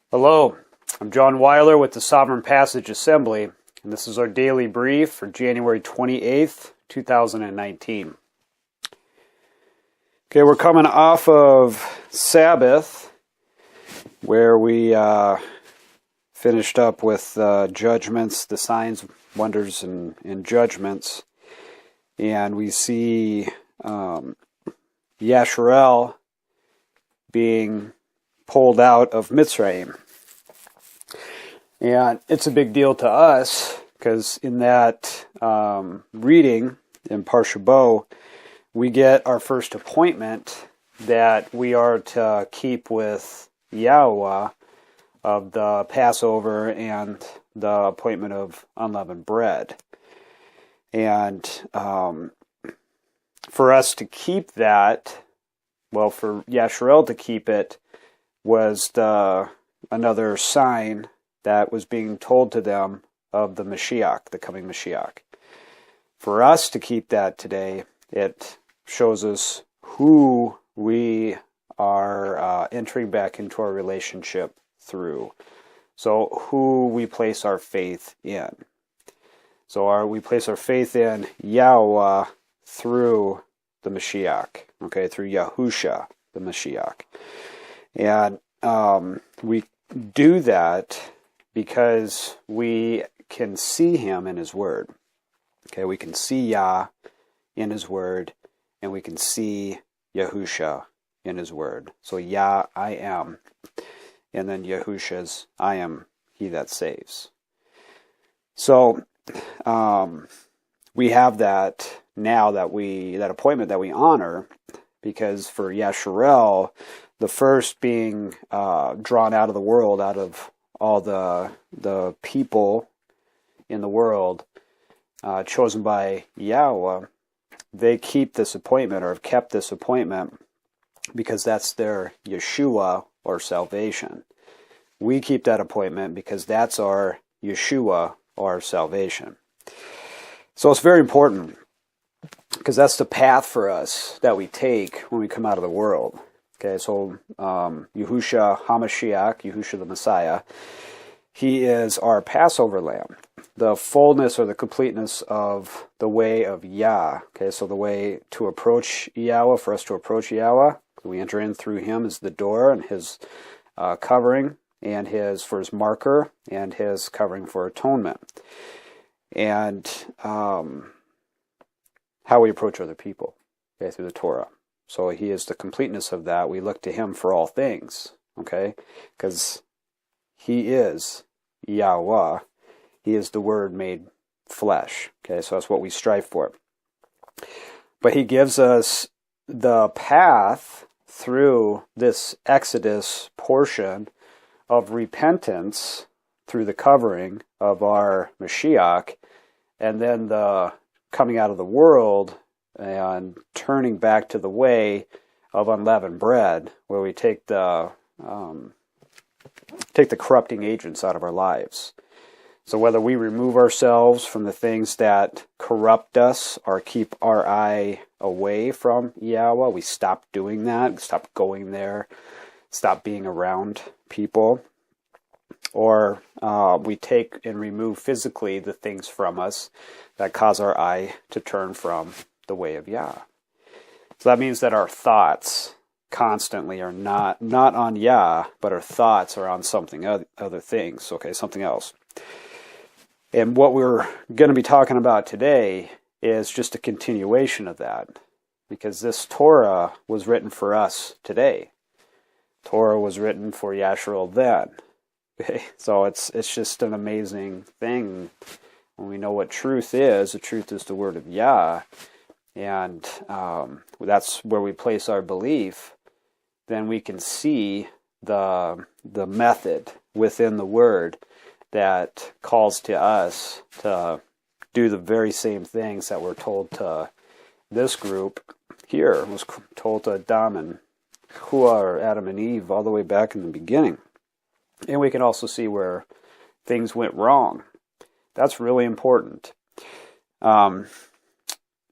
Hello, I'm John Weiler with the Sovereign Passage Assembly, and this is our daily brief for January 28th, 2019. Okay, we're coming off of Sabbath, where we finished up with judgments, the signs, wonders, and judgments, and we see Yashar'el being pulled out of Mitzrayim. And it's a big deal to us because in that reading in Parashah, we get our first appointment that we are to keep with YAHUAH of the Passover and the appointment of unleavened bread. And for us to keep that, well, for Yashar'el to keep it, was another sign that was being told to them of the Mashiach, the coming Mashiach. For us to keep that today, it shows us who we are entering back into our relationship through. So who we place our faith in. So we place our faith in YAHUAH through the Mashiach, okay, through YAHUSHA, the Mashiach. And we do that because we can see him in his word. Okay, we can see Yah in his word, and we can see YAHUSHA in his word. So Yah, I am, and then YAHUSHA's, I am he that saves. So we have that now, that appointment that we honor, because for Yashar'el, the first being drawn out of the world, out of all the people in the world, chosen by YAHUAH, they keep this appointment, or have kept this appointment, because that's their yeshu'ah, or salvation. We keep that appointment because that's our yeshu'ah, or salvation. So it's very important, because that's the path for us that we take when we come out of the world. Okay, so YAHUSHA HA'MASHIACH, YAHUSHA the Messiah, he is our Passover lamb, the fullness or the completeness of the way of Yah. Okay, so the way to approach YAHUAH, for us to approach YAHUAH, we enter in through him is the door, and his covering, and for his marker, and his covering for atonement. And how we approach other people, okay, through the Torah. So he is the completeness of that. We look to him for all things, okay? Because he is YAHUAH. He is the Word made flesh, okay? So that's what we strive for. But he gives us the path through this Exodus portion of repentance through the covering of our Mashiach, and then the coming out of the world and turning back to the way of unleavened bread, where we take the corrupting agents out of our lives. So whether we remove ourselves from the things that corrupt us or keep our eye away from YAHUAH, we stop doing that, stop going there, stop being around people, or we take and remove physically the things from us that cause our eye to turn from the way of Yah. So that means that our thoughts constantly are not on Yah, but our thoughts are on something other things, okay, something else. And what we're going to be talking about today is just a continuation of that, because this Torah was written for us today. Torah was written for Yashar'el then. Okay? So it's just an amazing thing when we know what truth is. The truth is the word of Yah. And that's where we place our belief. Then we can see the method within the Word that calls to us to do the very same things that were told to this group here. It was told to Adam and YAHUAH, or Adam and Eve, all the way back in the beginning. And we can also see where things went wrong. That's really important.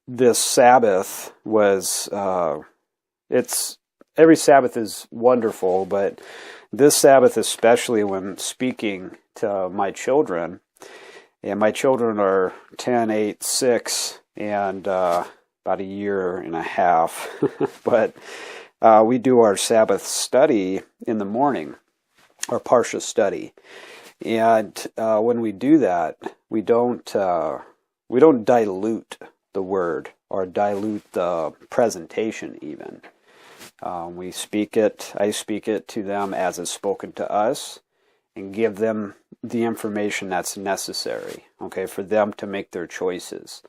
This Sabbath was, it's every Sabbath is wonderful, but this Sabbath especially, when speaking to my children, and my children are 10, 8, 6, and about a year and a half, but we do our Sabbath study in the morning, our Parashah study, and when we do that, we don't dilute the word or dilute the presentation even. I speak it to them as it's spoken to us, and give them the information that's necessary, okay, for them to make their choices.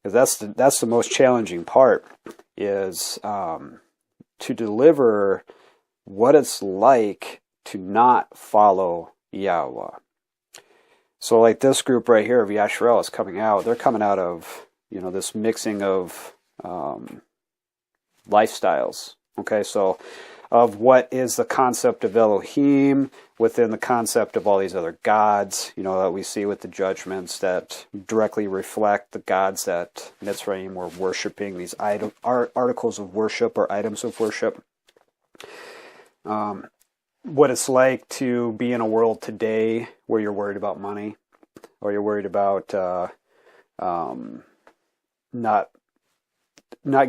Because that's the most challenging part, is to deliver what it's like to not follow YAHUAH. So like this group right here of Yashar'el is coming out. They're coming out of, this mixing of lifestyles. Okay, so of what is the concept of Elohim within the concept of all these other gods, that we see with the judgements that directly reflect the gods that Mitzrayim were worshiping, these articles of worship or items of worship. What it's like to be in a world today where you're worried about money, or you're worried about not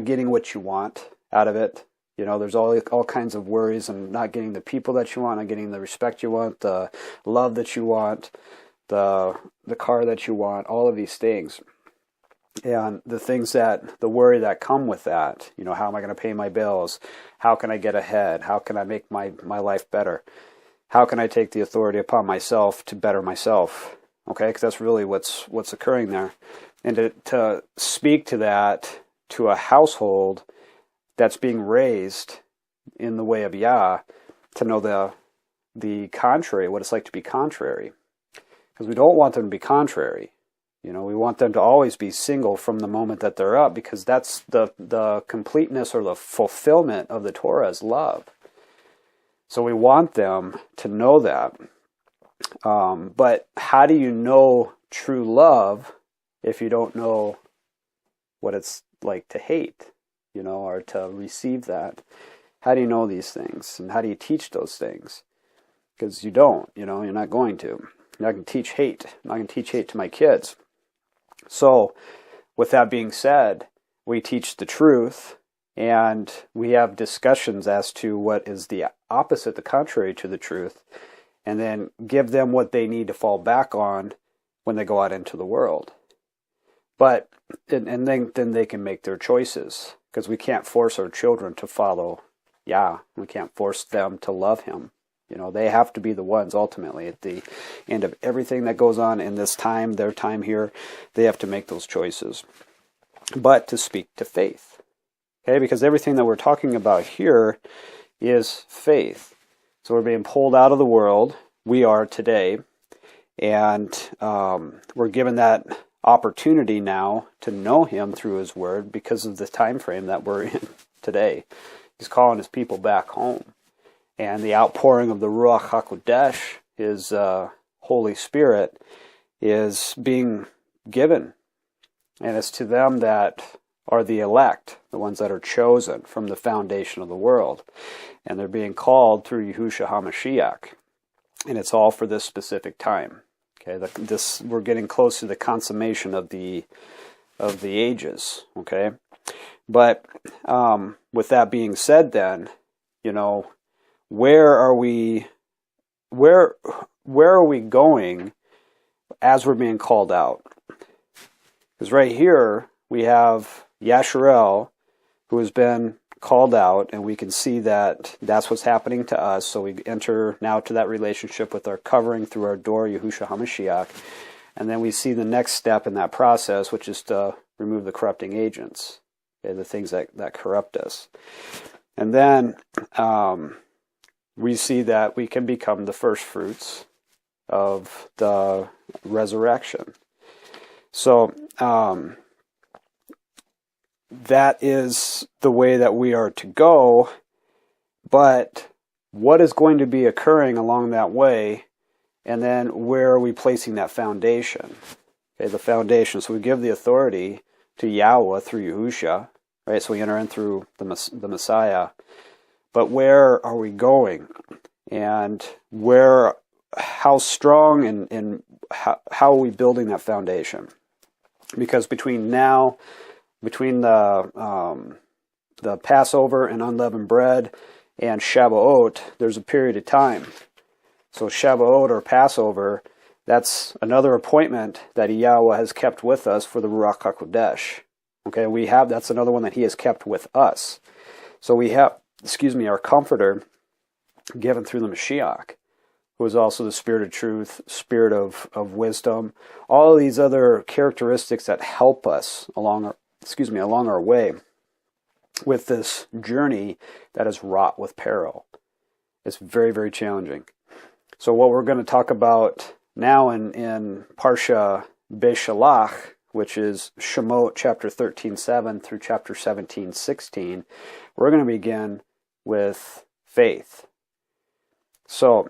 getting what you want out of it. There's all kinds of worries, and not getting the people that you want, not getting the respect you want, the love that you want, the car that you want, all of these things. And the worry that come with that, how am I going to pay my bills? How can I get ahead? How can I make my life better? How can I take the authority upon myself to better myself? Okay, because that's really what's occurring there. And to speak to that to a household that's being raised in the way of Yah, to know the contrary, what it's like to be contrary. Because we don't want them to be contrary. We want them to always be single from the moment that they're up, because that's the completeness or the fulfillment of the Torah is love. So we want them to know that. But how do you know true love if you don't know what it's like to hate, or to receive that? How do you know these things? And how do you teach those things? Because you don't, you're not going to. You're not going to teach hate. I'm not going to teach hate to my kids. So, with that being said, we teach the truth, and we have discussions as to what is the opposite, the contrary to the truth, and then give them what they need to fall back on when they go out into the world. But, and then they can make their choices, because we can't force our children to follow Yah. We can't force them to love Him. They have to be the ones ultimately at the end of everything that goes on in this time, their time here. They have to make those choices. But to speak to faith. Okay, because everything that we're talking about here is faith. So we're being pulled out of the world. We are today. And we're given that opportunity now to know Him through His Word because of the time frame that we're in today. He's calling His people back home. And the outpouring of the Ruach HaKodesh, His Holy Spirit, is being given. And it's to them that are the elect, the ones that are chosen from the foundation of the world. And they're being called through YAHUSHA HA'MASHIACH. And it's all for this specific time. Okay, we're getting close to the consummation of the ages. Okay, but with that being said, then where are we going as we're being called out? Because right here we have Yashar'el, who has been called out, and we can see that that's what's happening to us. So we enter now to that relationship with our covering through our door, YAHUSHA HA'MASHIACH. And then we see the next step in that process, which is to remove the corrupting agents, okay, the things that corrupt us. And then we see that we can become the first fruits of the resurrection. So that is the way that we are to go, but what is going to be occurring along that way, and then where are we placing that foundation? Okay, the foundation. So we give the authority to YAHUAH through YAHUSHA, right? So we enter in through the Messiah. but where are we going? And how strong and how are we building that foundation? Because between the Passover and unleavened bread and Shavuot, there's a period of time. So Shavuot or Passover, that's another appointment that YAHUAH has kept with us for the Ruach HaKodesh. Okay, that's another one that He has kept with us. So we have, our Comforter given through the Mashiach, who is also the Spirit of truth, Spirit of wisdom, all of these other characteristics that help us along our way with this journey that is wrought with peril. It's very, very challenging. So what we're going to talk about now in Parashah Beshalach, which is Shemoth chapter 13:7 through chapter 17:16, we're going to begin with faith. So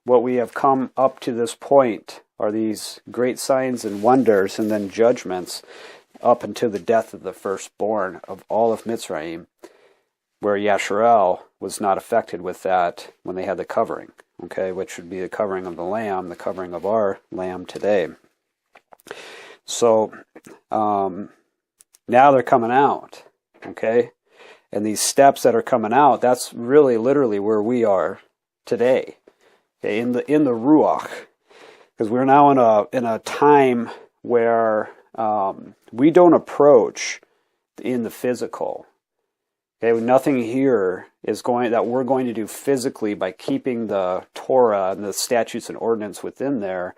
what we have come up to this point are these great signs and wonders and then judgments up until the death of the firstborn of all of Mitzrayim, where Yashar'el was not affected with that when they had the covering, okay, which would be the covering of the lamb, the covering of our lamb today. So now they're coming out, okay, and these steps that are coming out, that's really literally where we are today, okay, in the Ruach, because we're now in a time where we don't approach in the physical. Okay, nothing here is that we're going to do physically by keeping the Torah and the statutes and ordinance within there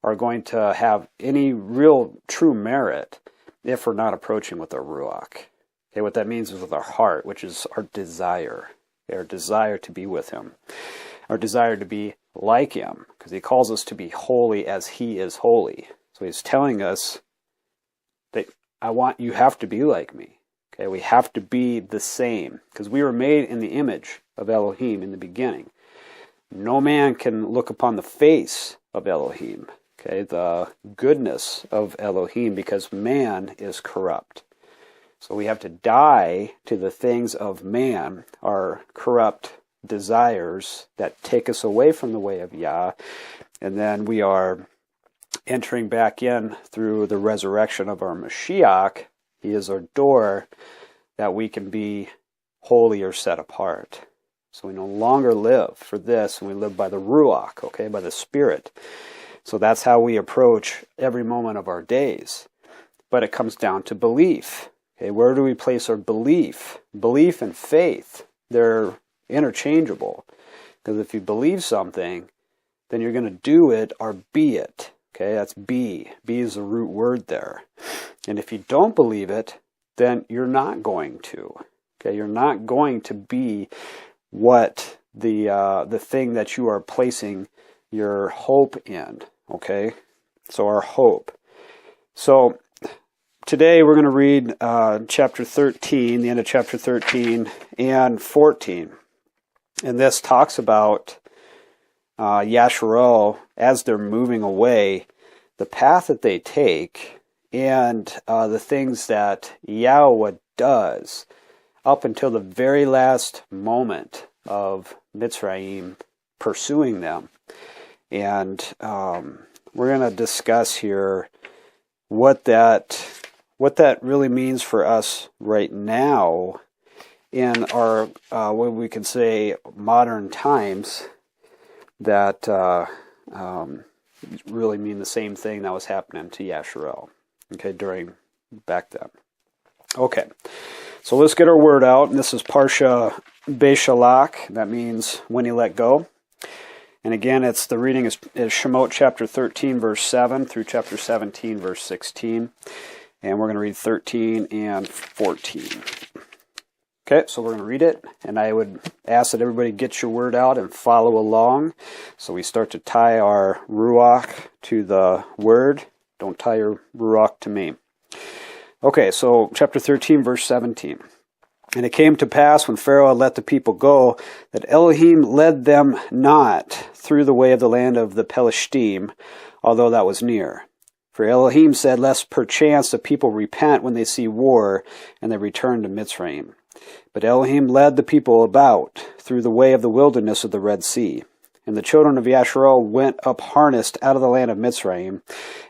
are going to have any real true merit if we're not approaching with our Ruach. Okay, what that means is with our heart, which is our desire. Okay, our desire to be with Him. Our desire to be like Him, because He calls us to be holy as He is holy. So He's telling us that you have to be like me. Okay, we have to be the same, because we were made in the image of Elohim in the beginning. No man can look upon the face of Elohim, okay, the goodness of Elohim, because man is corrupt. So we have to die to the things of man, our corrupt desires that take us away from the way of Yah, and then we are entering back in through the resurrection of our Mashiach. He is our door that we can be holy or set apart. So we no longer live for this, and we live by the Ruach, okay, by the Spirit. So that's how we approach every moment of our days. But it comes down to belief. Okay, where do we place our belief? Belief and faith, they're interchangeable. Because if you believe something, then you're going to do it or be it. Okay, that's be. Be is the root word there. And if you don't believe it, then you're not going to. Okay, you're not going to be what the thing that you are placing your hope in. Okay, so our hope. So today we're going to read chapter 13, the end of chapter 13 and 14. And this talks about Yashar'el as they're moving away, the path that they take, and the things that YAHUAH does up until the very last moment of Mitzrayim pursuing them. And we're going to discuss here what that really means for us right now in our, what we could say, modern times, that really mean the same thing that was happening to Yashar'el, okay, back then. Okay, so let's get our word out, and this is Parashah Beshalach. That means when He let go. And again, the reading is Shemoth chapter 13, verse 7 through chapter 17, verse 16. And we're going to read 13 and 14. Okay, so we're going to read it, and I would ask that everybody get your word out and follow along. So we start to tie our Ruach to the word. Don't tie your Ruach to me. Okay, so chapter 13, verse 17. And it came to pass when Phar'oh had let the people go, that Elohim led them not through the way of the land of the Pelishtim, although that was near. For Elohim said, lest perchance the people repent when they see war, and they return to Mitzrayim. But Elohim led the people about through the way of the wilderness of the Red Sea. And the children of Yashar'el went up harnessed out of the land of Mitzrayim,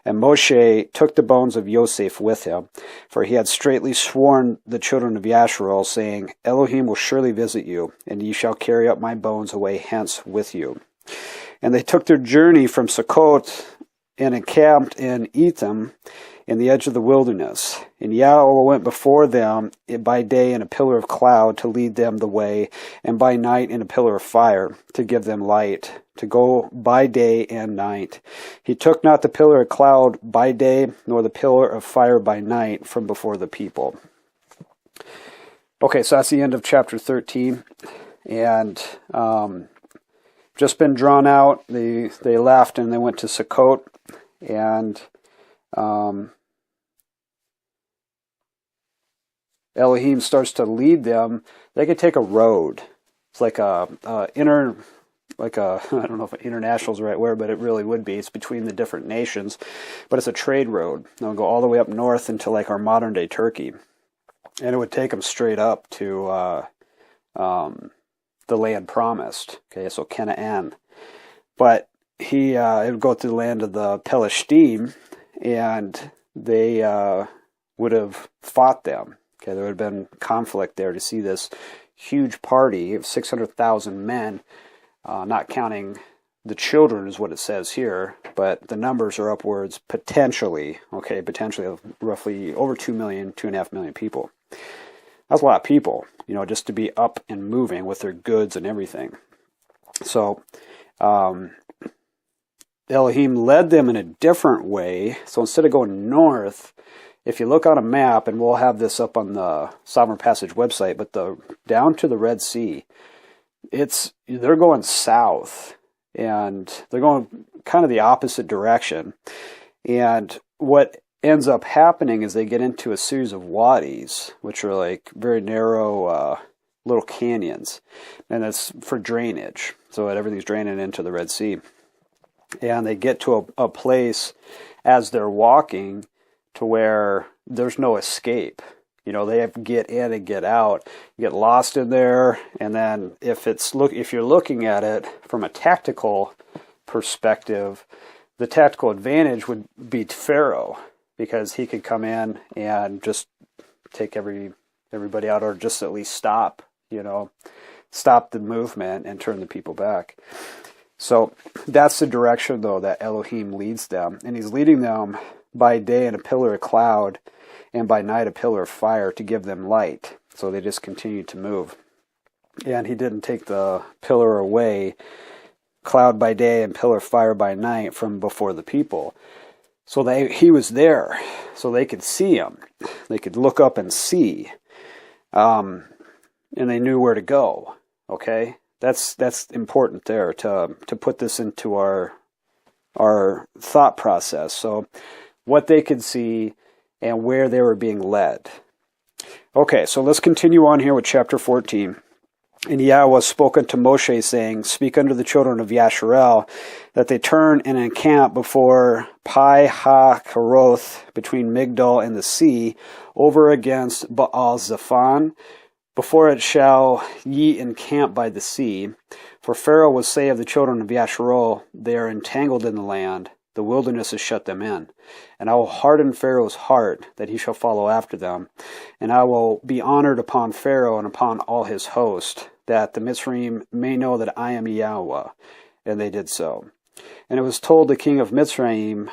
and Moshe took the bones of Yosef with him, for he had straitly sworn the children of Yashar'el, saying, Elohim will surely visit you, and ye shall carry up my bones away hence with you. And they took their journey from Succoth, and encamped in Etham, in the edge of the wilderness. And YAHUAH went before them by day in a pillar of cloud to lead them the way, and by night in a pillar of fire to give them light, to go by day and night. He took not the pillar of cloud by day, nor the pillar of fire by night from before the people. Okay, so that's the end of chapter 13. And just been drawn out. They left and they went to Succoth, and Elohim starts to lead them. They could take a road. It's like I don't know if international is the right word, but it really would be. It's between the different nations, but it's a trade road. They'll go all the way up north into like our modern day Turkey, and it would take them straight up to the land promised. Okay, so Canaan, but it would go through the land of the Pelishtim, and they would have fought them. Okay, there would have been conflict there to see this huge party of 600,000 men, not counting the children is what it says here, but the numbers are upwards potentially of roughly over 2 million, 2.5 million people. That's a lot of people, just to be up and moving with their goods and everything. So, Elohim led them in a different way. So instead of going north, if you look on a map, and we'll have this up on the Sovereign Passage website, but down to the Red Sea, they're going south, and they're going kind of the opposite direction. And what ends up happening is they get into a series of wadis, which are like very narrow little canyons, and it's for drainage, so that everything's draining into the Red Sea. And they get to a place as they're walking to where there's no escape. They have to get in and get out, get lost in there. And then if you're looking at it from a tactical perspective, the tactical advantage would be Pharaoh, because he could come in and just take everybody out, or just at least stop the movement and turn the people back. So that's the direction, though, that Elohim leads them. And he's leading them by day in a pillar of cloud, and by night a pillar of fire to give them light. So they just continue to move. And he didn't take the pillar away, cloud by day and pillar of fire by night, from before the people. So he was there, so they could see him. They could look up and see. And they knew where to go. Okay? That's important there to put this into our thought process. So what they could see and where they were being led. Okay, so let's continue on here with chapter 14. And YAHUAH spoke unto Moshe, saying, Speak unto the children of Yashar'el, that they turn and encamp before Pi-ha-Keroth, between Migdol and the sea, over against Baal-Zephon. Before it shall ye encamp by the sea. For Pharaoh will say of the children of Yashar'el, They are entangled in the land, the wilderness has shut them in. And I will harden Pharaoh's heart, that he shall follow after them. And I will be honored upon Pharaoh and upon all his host, that the Mitzrayim may know that I am YAHUAH. And they did so. And it was told the king of Mitzrayim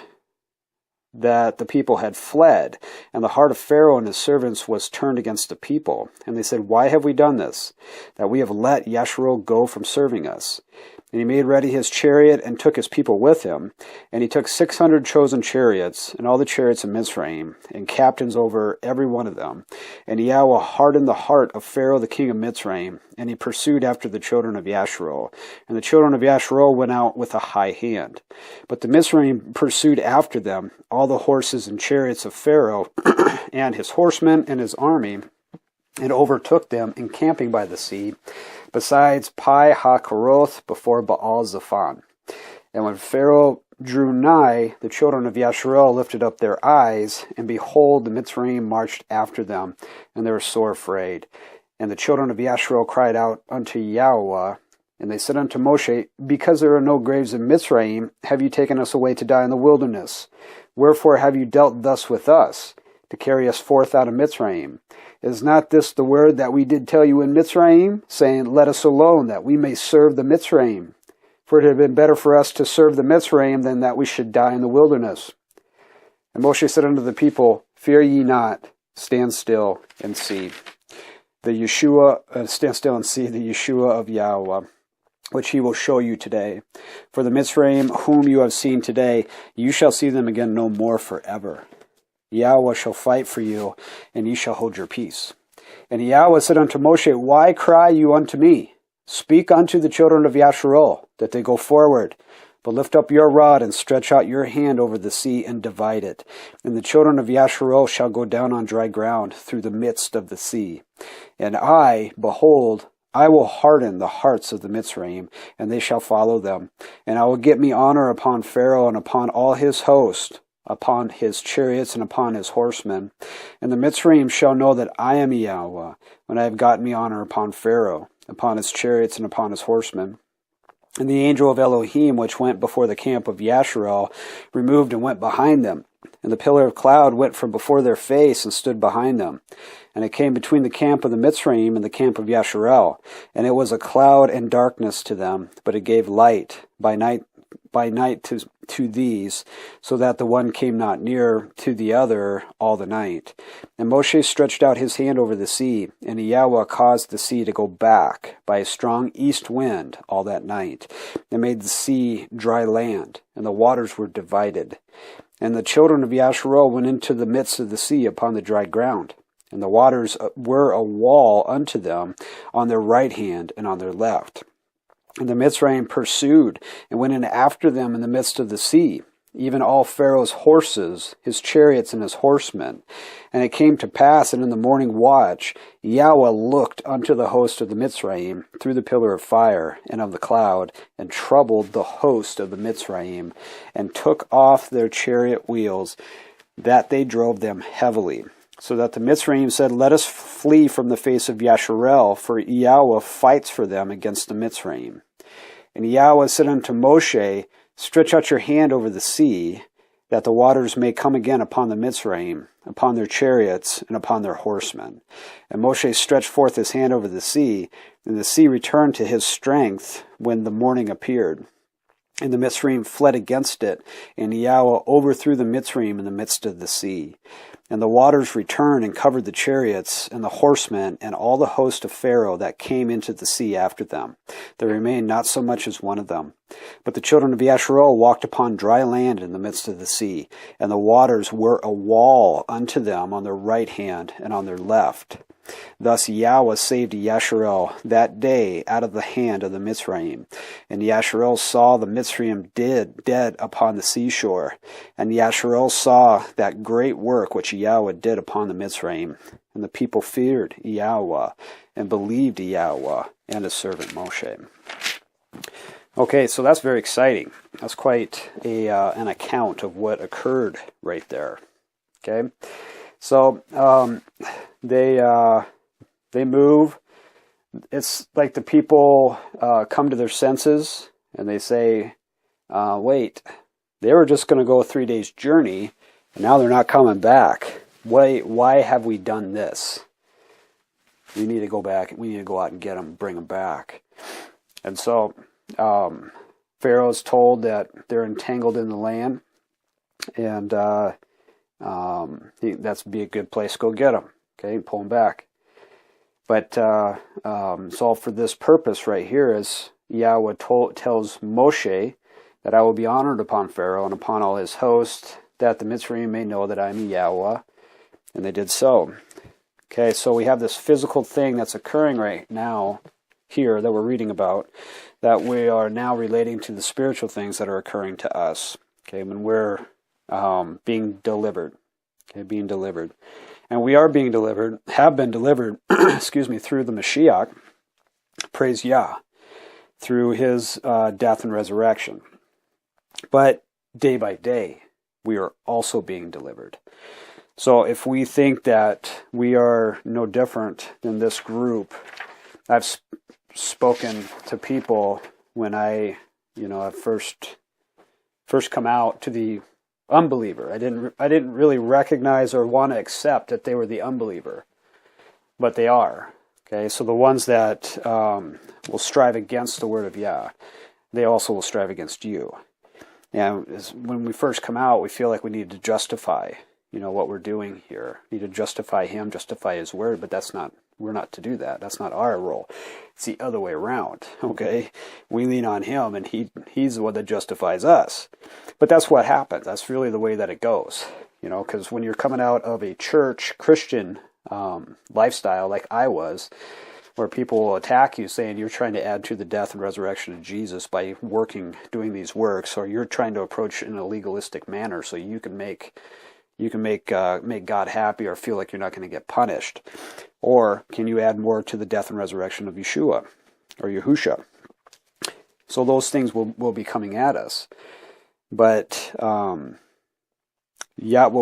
that the people had fled, and the heart of Pharaoh and his servants was turned against the people. And they said, Why have we done this, that we have let Yashar'el go from serving us? And he made ready his chariot and took his people with him. And he took 600 chosen chariots, and all the chariots of Mitzrayim, and captains over every one of them. And YAHUAH hardened the heart of Pharaoh the king of Mitzrayim, and he pursued after the children of Yashar'el. And the children of Yashar'el went out with a high hand. But the Mitzrayim pursued after them all the horses and chariots of Pharaoh, and his horsemen and his army, and overtook them encamping by the sea, besides Pi-ha-Keroth before Baal-Zephon. And when Pharaoh drew nigh, the children of Yashar'el lifted up their eyes, and behold, the Mitzrayim marched after them, and they were sore afraid. And the children of Yashar'el cried out unto YAHUAH, and they said unto Moshe, Because there are no graves in Mitzrayim, have you taken us away to die in the wilderness? Wherefore have you dealt thus with us, to carry us forth out of Mitzrayim? Is not this the word that we did tell you in Mitzrayim, saying, Let us alone, that we may serve the Mitzrayim? For it had been better for us to serve the Mitzrayim than that we should die in the wilderness. And Moshe said unto the people, Fear ye not, stand still and see. The yeshu'ah, stand still and see the yeshu'ah of YAHUAH, which he will show you today. For the Mitzrayim whom you have seen today, you shall see them again no more forever. YAHUAH shall fight for you, and ye shall hold your peace. And YAHUAH said unto Moshe, Why cry you unto me? Speak unto the children of Yashar'el, that they go forward. But lift up your rod, and stretch out your hand over the sea, and divide it. And the children of Yashar'el shall go down on dry ground through the midst of the sea. And I, behold, I will harden the hearts of the Mitzrayim, and they shall follow them. And I will get me honor upon Pharaoh and upon all his host, upon his chariots and upon his horsemen. And the Mitzrayim shall know that I am YAHUAH, when I have gotten me honor upon Pharaoh, upon his chariots and upon his horsemen. And the angel of Elohim, which went before the camp of Yashar'el, removed and went behind them. And the pillar of cloud went from before their face and stood behind them. And it came between the camp of the Mitzrayim and the camp of Yashar'el. And it was a cloud and darkness to them, but it gave light by night to these, so that the one came not near to the other all the night. And Moshe stretched out his hand over the sea, and YAHUAH caused the sea to go back by a strong east wind all that night, and made the sea dry land, and the waters were divided. And the children of Yashar'el went into the midst of the sea upon the dry ground, and the waters were a wall unto them on their right hand and on their left. And the Mitzrayim pursued, and went in after them in the midst of the sea, even all Pharaoh's horses, his chariots, and his horsemen. And it came to pass that in the morning watch, YAHUAH looked unto the host of the Mitzrayim through the pillar of fire and of the cloud, and troubled the host of the Mitzrayim, and took off their chariot wheels, that they drove them heavily. So that the Mitzrayim said, Let us flee from the face of Yashar'el, for YAHUAH fights for them against the Mitzrayim. And YAHUAH said unto Moshe, Stretch out your hand over the sea, that the waters may come again upon the Mitzrayim, upon their chariots, and upon their horsemen. And Moshe stretched forth his hand over the sea, and the sea returned to his strength when the morning appeared. And the Mitzrayim fled against it, and YAHUAH overthrew the Mitzrayim in the midst of the sea. And the waters returned and covered the chariots and the horsemen and all the host of Pharaoh that came into the sea after them. There remained not so much as one of them. But the children of Yashar'el walked upon dry land in the midst of the sea, and the waters were a wall unto them on their right hand and on their left. Thus YAHUAH saved Yashar'el that day out of the hand of the Mitzrayim. And Yashar'el saw the Mitzrayim dead upon the seashore. And Yashar'el saw that great work which YAHUAH did upon the Mitzrayim. And the people feared YAHUAH and believed YAHUAH and his servant Moshe. Okay, so that's very exciting. That's quite an account of what occurred right there. Okay, so they move. It's like the people come to their senses and they say, wait, they were just going to go a 3 days journey and now they're not coming back. Why have we done this? We need to go back. We need to go out and get them, bring them back. And so Pharaoh's told that they're entangled in the land, and that's be a good place to go get them. Okay, pull them back. But it's all for this purpose right here, as YAHUAH tells Moshe that I will be honored upon Pharaoh and upon all his host, that the Mitzrayim may know that I am YAHUAH, and they did so. Okay, so we have this physical thing that's occurring right now here that we're reading about, that we are now relating to the spiritual things that are occurring to us. Okay, when we're being delivered. Okay, being delivered. And we are being delivered, have been delivered, excuse me, through the Mashiach, praise Yah, through his death and resurrection. But day by day, we are also being delivered. So if we think that we are no different than this group, I've spoken to people when I first come out to the unbeliever. I didn't really recognize or want to accept that they were the unbeliever, but they are. Okay, so the ones that will strive against the word of Yah, they also will strive against you. And when we first come out, we feel like we need to justify, what we're doing here. We need to justify Him, justify His word, but we're not to do that. That's not our role. It's the other way around, okay? We lean on Him, and He's the one that justifies us. But that's what happens. That's really the way that it goes, because when you're coming out of a church Christian lifestyle like I was, where people will attack you saying you're trying to add to the death and resurrection of Jesus by doing these works, or you're trying to approach in a legalistic manner so you can make God happy or feel like you're not going to get punished. Or can you add more to the death and resurrection of Yeshua or Yahusha? So those things will be coming at us. But what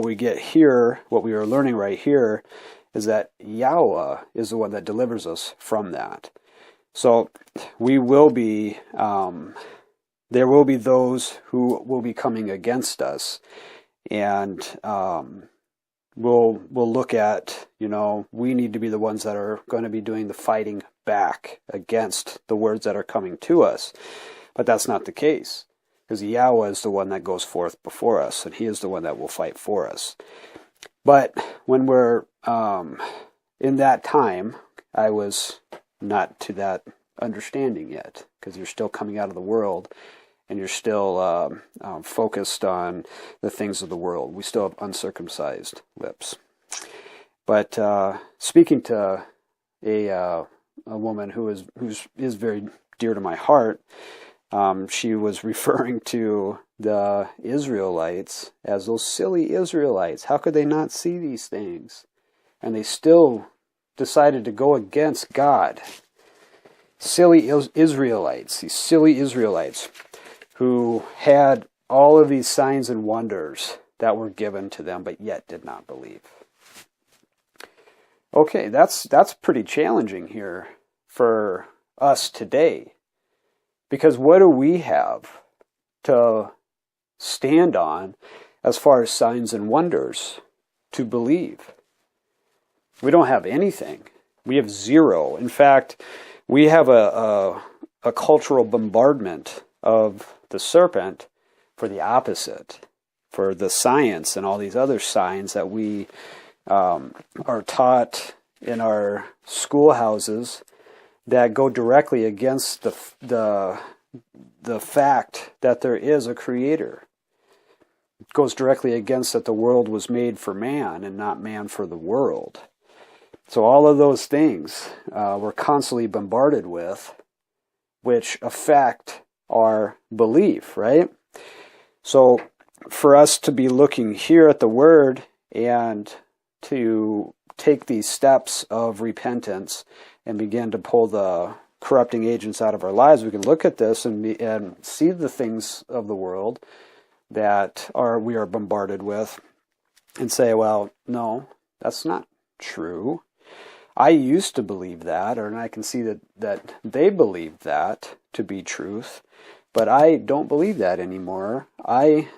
we get here, what we are learning right here, is that YAHUAH is the one that delivers us from that. So we will be, there will be those who will be coming against us, and we'll look at, we need to be the ones that are going to be doing the fighting back against the words that are coming to us. But that's not the case, because YAHUAH is the one that goes forth before us, and He is the one that will fight for us. But when we're in that time, I was not to that understanding yet, because you're still coming out of the world, and you're still focused on the things of the world. We still have uncircumcised lips. But speaking to a woman who is very dear to my heart, she was referring to the Israelites as those silly Israelites. How could they not see these things? And they still decided to go against God. Silly Israelites, these silly Israelites who had all of these signs and wonders that were given to them, but yet did not believe. Okay, that's pretty challenging here for us today. Because what do we have to stand on as far as signs and wonders to believe? We don't have anything. We have zero. In fact, we have a cultural bombardment of the serpent for the opposite, for the science and all these other signs that we are taught in our schoolhouses that go directly against the fact that there is a creator. It goes directly against that the world was made for man and not man for the world. So all of those things we're constantly bombarded with, which affect our belief, right? So for us to be looking here at the Word and to take these steps of repentance and begin to pull the corrupting agents out of our lives, we can look at this and see the things of the world that we are bombarded with and say, well, no, that's not true. I used to believe that, and I can see that they believed that to be truth, but I don't believe that anymore. I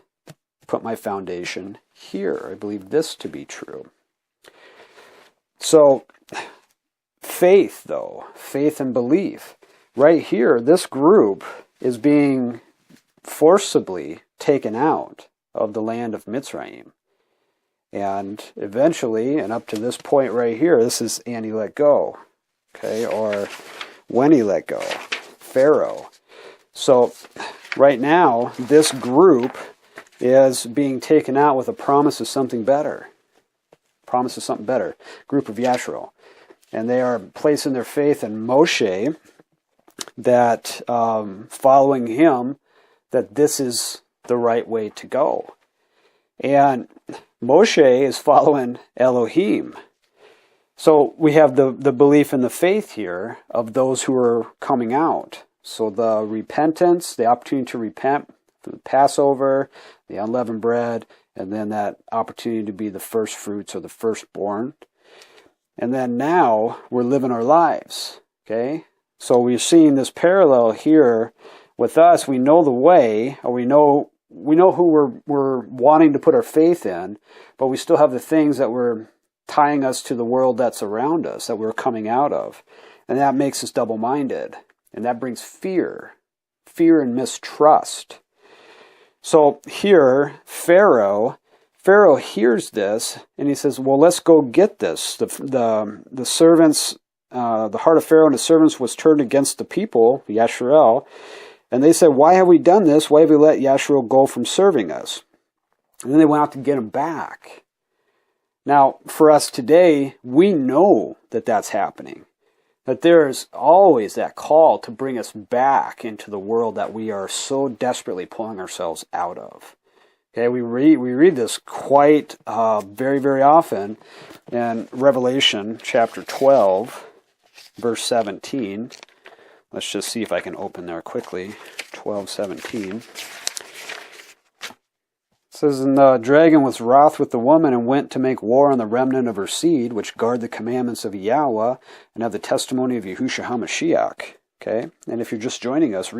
put my foundation here. I believe this to be true. So faith and belief. Right here, this group is being forcibly taken out of the land of Mitzrayim. And eventually, and up to this point right here, this is and he let go. Okay, or when he let go. Pharaoh. So right now, this group is being taken out with a promise of something better. Promise of something better. Group of Yashar'el. And they are placing their faith in Moshe, that following him, that this is the right way to go. And Moshe is following Elohim. So we have the belief and the faith here of those who are coming out. So the repentance, the opportunity to repent for the Passover, the unleavened bread, and then that opportunity to be the first fruits or the firstborn. And then now we're living our lives, okay? So we're seeing this parallel here with us. We know the way, or we know who we're wanting to put our faith in, but we still have the things that we're tying us to the world that's around us, that we're coming out of. And that makes us double-minded. And that brings fear and mistrust. So here, Pharaoh hears this, and he says, well, let's go get this. The servants, the heart of Pharaoh and his servants was turned against the people, Yashar'el, and they said, why have we done this? Why have we let Yashar'el go from serving us? And then they went out to get him back. Now, for us today, we know that that's happening. That there is always that call to bring us back into the world that we are so desperately pulling ourselves out of. Okay, we read this quite very, very often in Revelation chapter 12, verse 17. Let's just see if I can open there quickly. 12:17. It says, and the dragon was wroth with the woman and went to make war on the remnant of her seed, which guard the commandments of YAHUAH and have the testimony of YAHUSHA HA'MASHIACH. Okay, and if you're just joining us,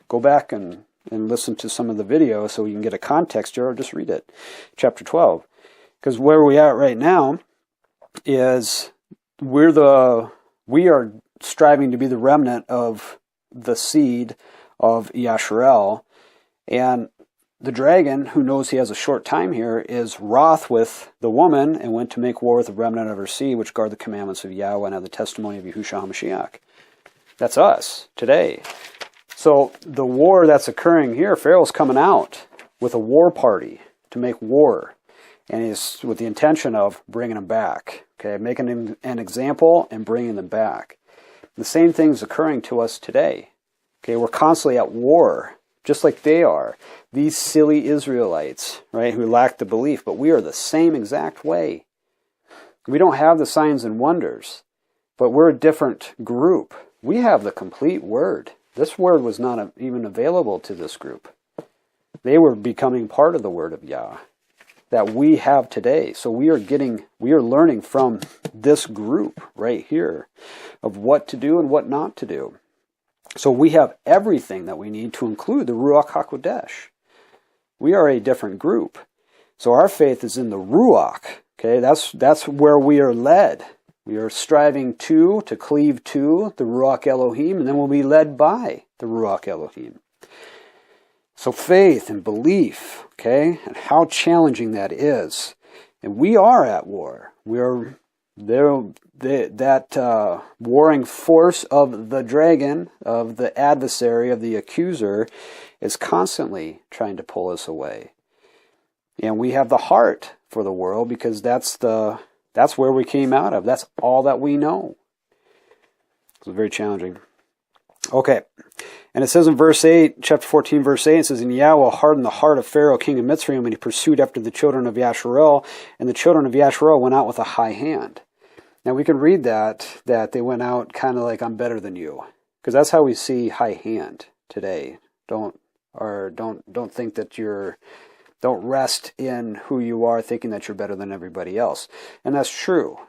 go back and listen to some of the video so you can get a context here, or just read it. Chapter 12. Because where we are right now is we are striving to be the remnant of the seed of Yashar'el, and the dragon, who knows he has a short time here, is wroth with the woman and went to make war with the remnant of her seed, which guard the commandments of YAHUAH and have the testimony of YAHUSHA HA'MASHIACH. That's us today. So the war that's occurring here, Pharaoh's coming out with a war party to make war, and he's with the intention of bringing them back. Okay, making an example and bringing them back. The same thing's occurring to us today. Okay, we're constantly at war, just like they are. These silly Israelites, right, who lack the belief, but we are the same exact way. We don't have the signs and wonders, but we're a different group. We have the complete word. This word was not even available to this group. They were becoming part of the word of Yah that we have today. So we are learning from this group right here of what to do and what not to do. So we have everything that we need to include the Ruach HaKodesh. We are a different group. So our faith is in the Ruach. Okay, that's where we are led. We are striving to cleave to the Ruach Elohim, and then we'll be led by the Ruach Elohim. So faith and belief, okay, and how challenging that is. And we are at war. We are there. That warring force of the dragon, of the adversary, of the accuser, is constantly trying to pull us away. And we have the heart for the world because that's where we came out of. That's all that we know. It's very challenging. Okay. And it says in verse 8, chapter 14, verse 8, it says, and YAHUAH hardened the heart of Pharaoh, king of Mitzrayim, and he pursued after the children of Yashar'el, and the children of Yashar'el went out with a high hand. Now we can read that they went out kind of like, I'm better than you. Because that's how we see high hand today. Don't think that don't rest in who you are thinking that you're better than everybody else. And that's true.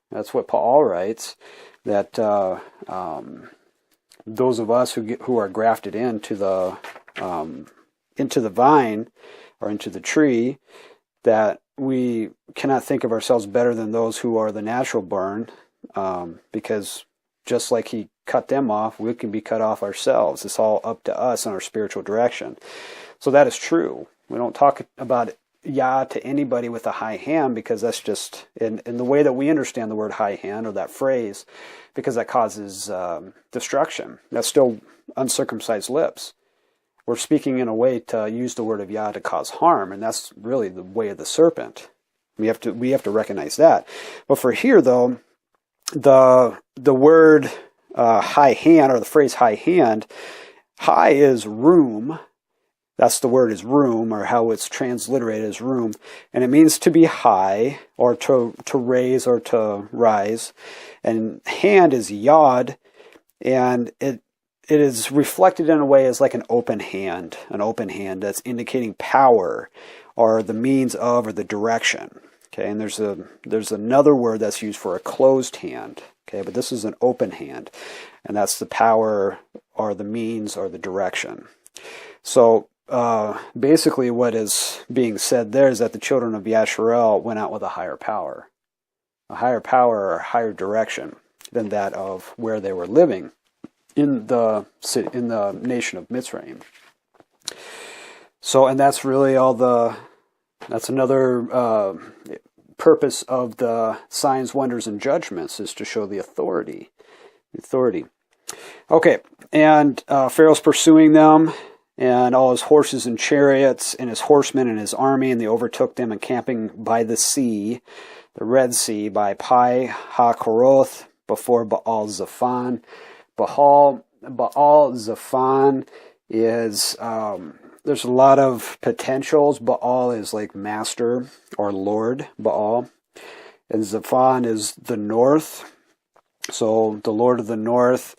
That's what Paul writes, that those of us who are grafted into the vine or into the tree, that we cannot think of ourselves better than those who are the natural born, because just like he cut them off, we can be cut off ourselves. It's all up to us in our spiritual direction. So that is true. We don't talk about Yah to anybody with a high hand, because that's just in the way that we understand the word high hand or that phrase, because that causes destruction. That's still uncircumcised lips. We're speaking in a way to use the word of Yah to cause harm, and that's really the way of the serpent. We have to recognize that. But for here, though, the word high hand, or the phrase high hand, high is room. That's the word is room, or how it's transliterated as room. And it means to be high, or to raise, or to rise. And hand is yod, and it is reflected in a way as like an open hand that's indicating power or the means of or the direction. Okay, and there's another word that's used for a closed hand. Okay, but this is an open hand, and that's the power or the means or the direction. So basically what is being said there is that the children of Yashar'el went out with a higher power or a higher direction than that of where they were living in the nation of Mitzrayim. So, and that's really that's another purpose of the signs, wonders, and judgments, is to show the authority. Okay, and Pharaoh's pursuing them, and all his horses and chariots, and his horsemen and his army, and they overtook them encamping by the sea, the Red Sea, by Pi HaKoroth, before Baal Zephon. Baal Zephon is, there's a lot of potentials. Baal is like master or Lord, Baal. And Zephon is the north. So the Lord of the North,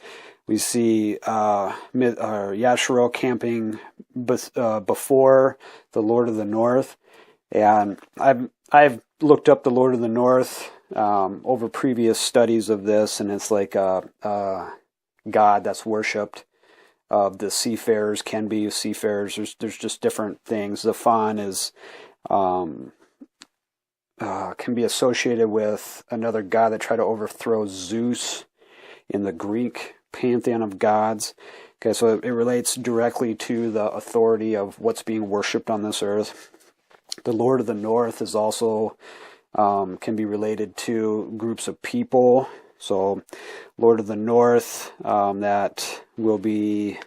we see Yashar'el camping before the Lord of the North. And I've looked up the Lord of the North over previous studies of this, and it's like a god that's worshipped. The seafarers can be seafarers. There's just different things. Zephon is can be associated with another god that tried to overthrow Zeus in the Greek pantheon of gods. Okay, so it relates directly to the authority of what's being worshipped on this earth. The Lord of the North is also can be related to groups of people. So, Lord of the North that will be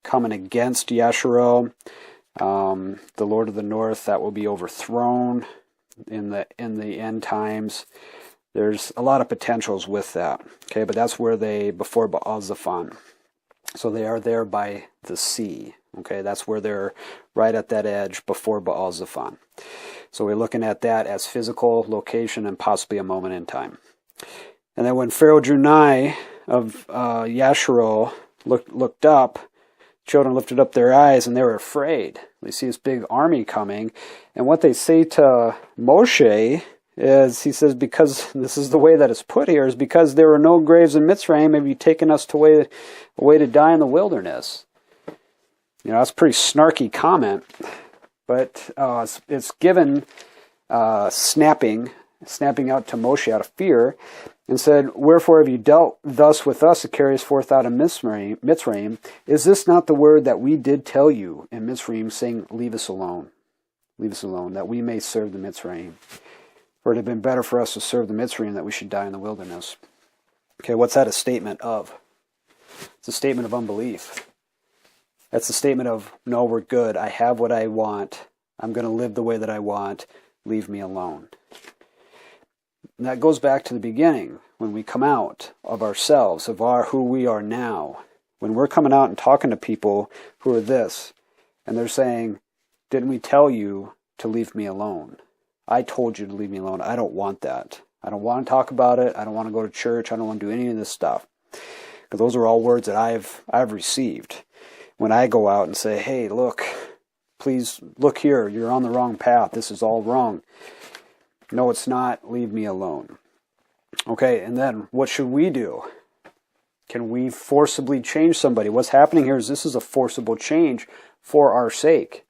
coming against Yashar'el. The Lord of the North that will be overthrown in the end times. There's a lot of potentials with that. Okay, but that's where before Baal Zephon. So they are there by the sea. Okay, that's where they're right at that edge before Baal Zephon. So we're looking at that as physical location and possibly a moment in time. And then when Pharaoh drew nigh of Yashar'el looked up, children lifted up their eyes and they were afraid. They see this big army coming. And what they say to Moshe is, he says, because this is the way that it's put here, is because there were no graves in Mitzrayim, have you taken us away to die in the wilderness? You know, that's a pretty snarky comment, but it's given snapping out to Moshe out of fear, and said, wherefore have you dealt thus with us to carry us forth out of Mitzrayim? Is this not the word that we did tell you in Mitzrayim, saying, leave us alone, that we may serve the Mitzrayim? For it had been better for us to serve the Mitzrayim that we should die in the wilderness. Okay, what's that a statement of? It's a statement of unbelief. That's a statement of, no, we're good. I have what I want. I'm going to live the way that I want. Leave me alone. And that goes back to the beginning, when we come out of ourselves, of who we are now. When we're coming out and talking to people who are this, and they're saying, didn't we tell you to leave me alone? I told you to leave me alone. I don't want that. I don't want to talk about it. I don't want to go to church. I don't want to do any of this stuff. Because those are all words that I've received. When I go out and say, hey, look, please look here. You're on the wrong path. This is all wrong. No, it's not. Leave me alone. Okay, and then what should we do? Can we forcibly change somebody? What's happening here is this is a forcible change for our sake.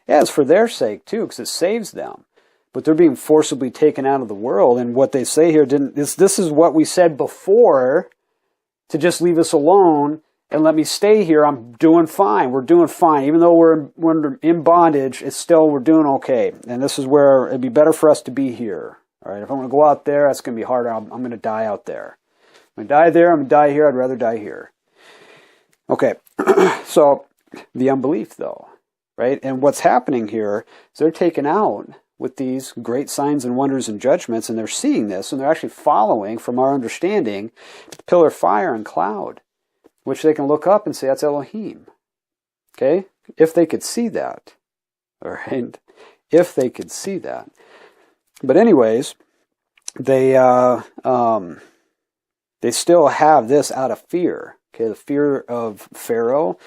Yeah, it's for their sake too, because it saves them. But they're being forcibly taken out of the world, and what they say here this is what we said before, to just leave us alone and let me stay here. I'm doing fine. We're doing fine. Even though we're in bondage, we're doing okay. And this is where it'd be better for us to be here. All right. If I'm going to go out there, that's going to be harder. I'm going to die out there. I'm going to die there. I'm going to die here. I'd rather die here. Okay. So the unbelief, though, right? And what's happening here is they're taken out with these great signs and wonders and judgments, and they're seeing this, and they're actually following, from our understanding, the pillar of fire and cloud, which they can look up and say, that's Elohim. Okay? If they could see that. All right? If they could see that. But anyways, they still have this out of fear. Okay, the fear of Pharaoh,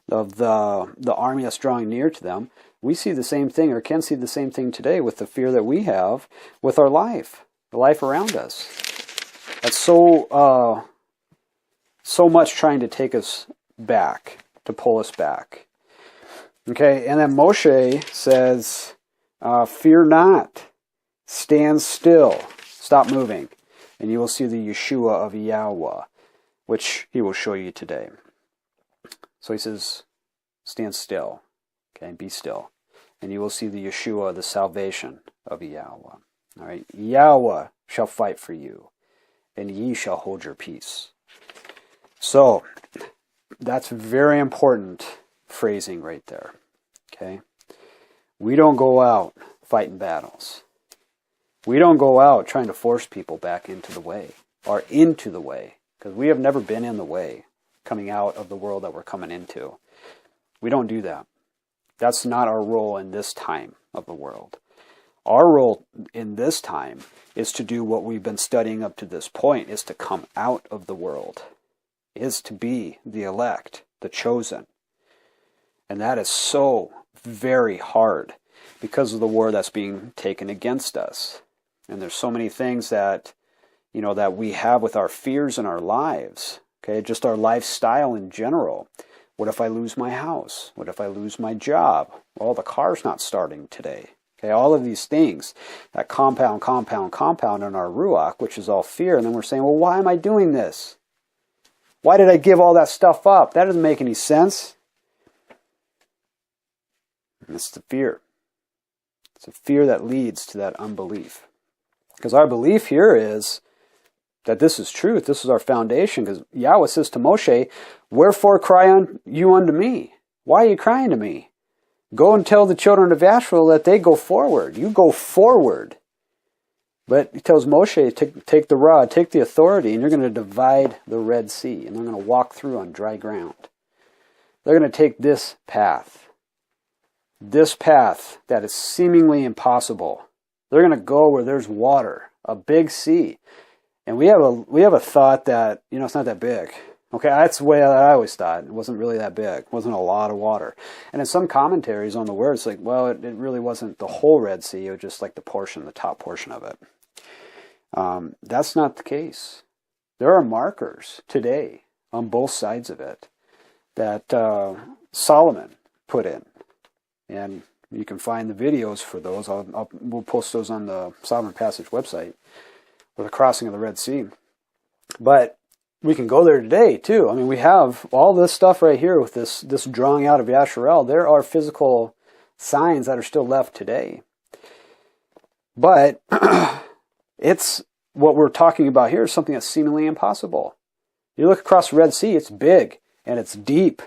of the army that's drawing near to them. We see the same thing, or can see the same thing today with the fear that we have with our life, the life around us. That's so much trying to take us back, to pull us back. Okay, and then Moshe says, fear not, stand still, stop moving, and you will see the yeshu'ah of YAHUAH, which he will show you today. So he says, stand still, okay, be still, and you will see the yeshu'ah, the salvation of YAHUAH. All right, YAHUAH shall fight for you, and ye shall hold your peace. So, that's very important phrasing right there, okay? We don't go out fighting battles. We don't go out trying to force people back into the way, or into the way, because we have never been in the way, coming out of the world that we're coming into. We don't do that. That's not our role in this time of the world. Our role in this time is to do what we've been studying up to this point, is to come out of the world, is to be the elect, the chosen. And that is so very hard because of the war that's being taken against us. And there's so many things that, that we have with our fears in our lives, okay, just our lifestyle in general. What if I lose my house? What if I lose my job? Well, the car's not starting today. Okay, all of these things that compound in our ruach, which is all fear. And then we're saying, well, why am I doing this? Why did I give all that stuff up? That doesn't make any sense. And it's the fear. It's a fear that leads to that unbelief. Because our belief here is that this is truth. This is our foundation. Because Yahweh says to Moshe, wherefore cry you unto me? Why are you crying to me? Go and tell the children of Yashar'el that they go forward. You go forward. But he tells Moshe, take the rod, take the authority, and you're going to divide the Red Sea. And they're going to walk through on dry ground. They're going to take this path that is seemingly impossible. They're going to go where there's water, a big sea. And we have a thought that, it's not that big. Okay, that's the way I always thought. It wasn't really that big. It wasn't a lot of water. And in some commentaries on the word, it's like, well, it really wasn't the whole Red Sea. It was just like the top portion of it. That's not the case. There are markers today on both sides of it that Solomon put in. And you can find the videos for those. We'll post those on the Sovereign Passage website for the crossing of the Red Sea. But we can go there today, too. I mean, we have all this stuff right here with this drawing out of Yashar'el. There are physical signs that are still left today. But it's what we're talking about here is something that's seemingly impossible. You look across the Red Sea, it's big and it's deep.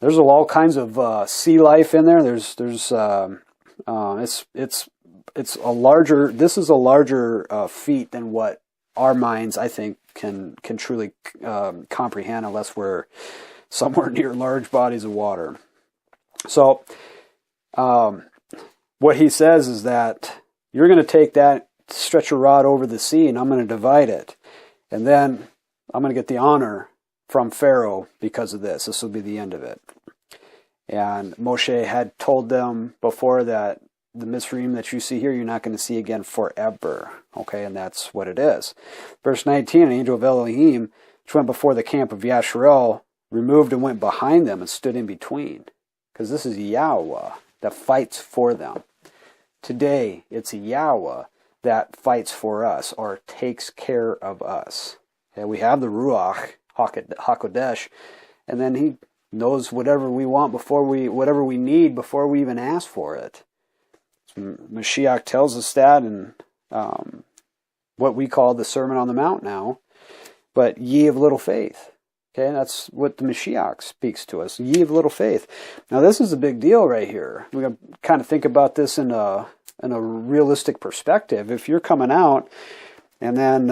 There's all kinds of sea life in there. It's a larger. This is a larger feat than what our minds, I think, can truly comprehend, unless we're somewhere near large bodies of water. So, what he says is that you're going to take that, stretch a rod over the sea, and I'm going to divide it, and then I'm going to get the honor from Pharaoh because of this. This will be the end of it. And Moshe had told them before that the Mizraim that you see here, you're not going to see again forever. Okay, and that's what it is. Verse 19, an angel of Elohim, which went before the camp of Yashar'el, removed and went behind them and stood in between. Because this is YAHUAH that fights for them. Today, it's YAHUAH that fights for us, or takes care of us. Okay, we have the Ruach HaKodesh, and then he knows whatever we want whatever we need before we even ask for it. Mashiach tells us that in what we call the Sermon on the Mount now. But ye of little faith. Okay, that's what the Mashiach speaks to us. Ye of little faith. Now this is a big deal right here. We got to kind of think about this in a realistic perspective. If you're coming out and then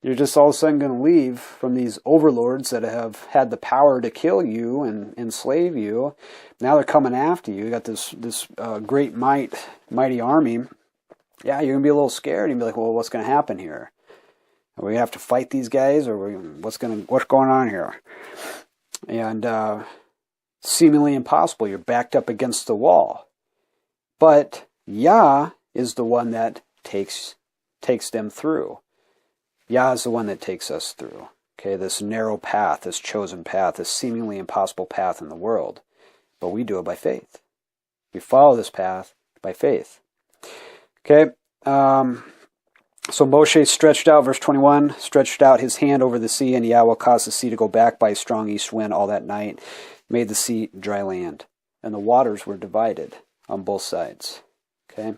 you're just all of a sudden going to leave from these overlords that have had the power to kill you and enslave you. Now they're coming after you. You got this great mighty army. Yeah, you're going to be a little scared. You're going to be like, well, what's going to happen here? Are we gonna have to fight these guys, or what's going on here? And seemingly impossible. You're backed up against the wall. But Yah is the one that takes them through. Yah is the one that takes us through. Okay, this narrow path, this chosen path, this seemingly impossible path in the world. But we do it by faith. We follow this path by faith. Okay, so Moshe stretched out, verse 21, stretched out his hand over the sea, and YAHUAH caused the sea to go back by a strong east wind all that night, made the sea dry land. And the waters were divided on both sides. Okay,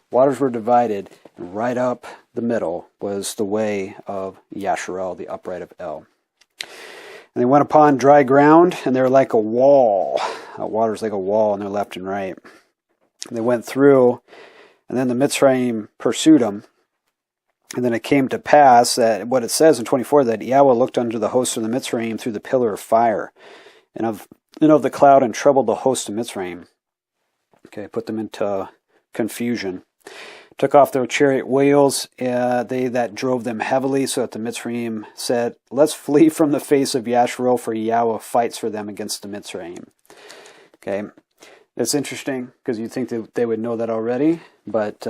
waters were divided, and right up the middle was the way of Yashar'el, the upright of El. And they went upon dry ground, and they're like a wall. Water's like a wall on their left and right. And they went through, and then the Mitzrayim pursued them. And then it came to pass that, what it says in 24, that YAHUAH looked unto the host of the Mitzrayim through the pillar of fire, and of the cloud, and troubled the host of Mitzrayim. Okay, put them into confusion. Took off their chariot wheels, they that drove them heavily, so that the Mitzrayim said, let's flee from the face of Yashar'el, for YAHUAH fights for them against the Mitzrayim. Okay, it's interesting, because you'd think that they would know that already, but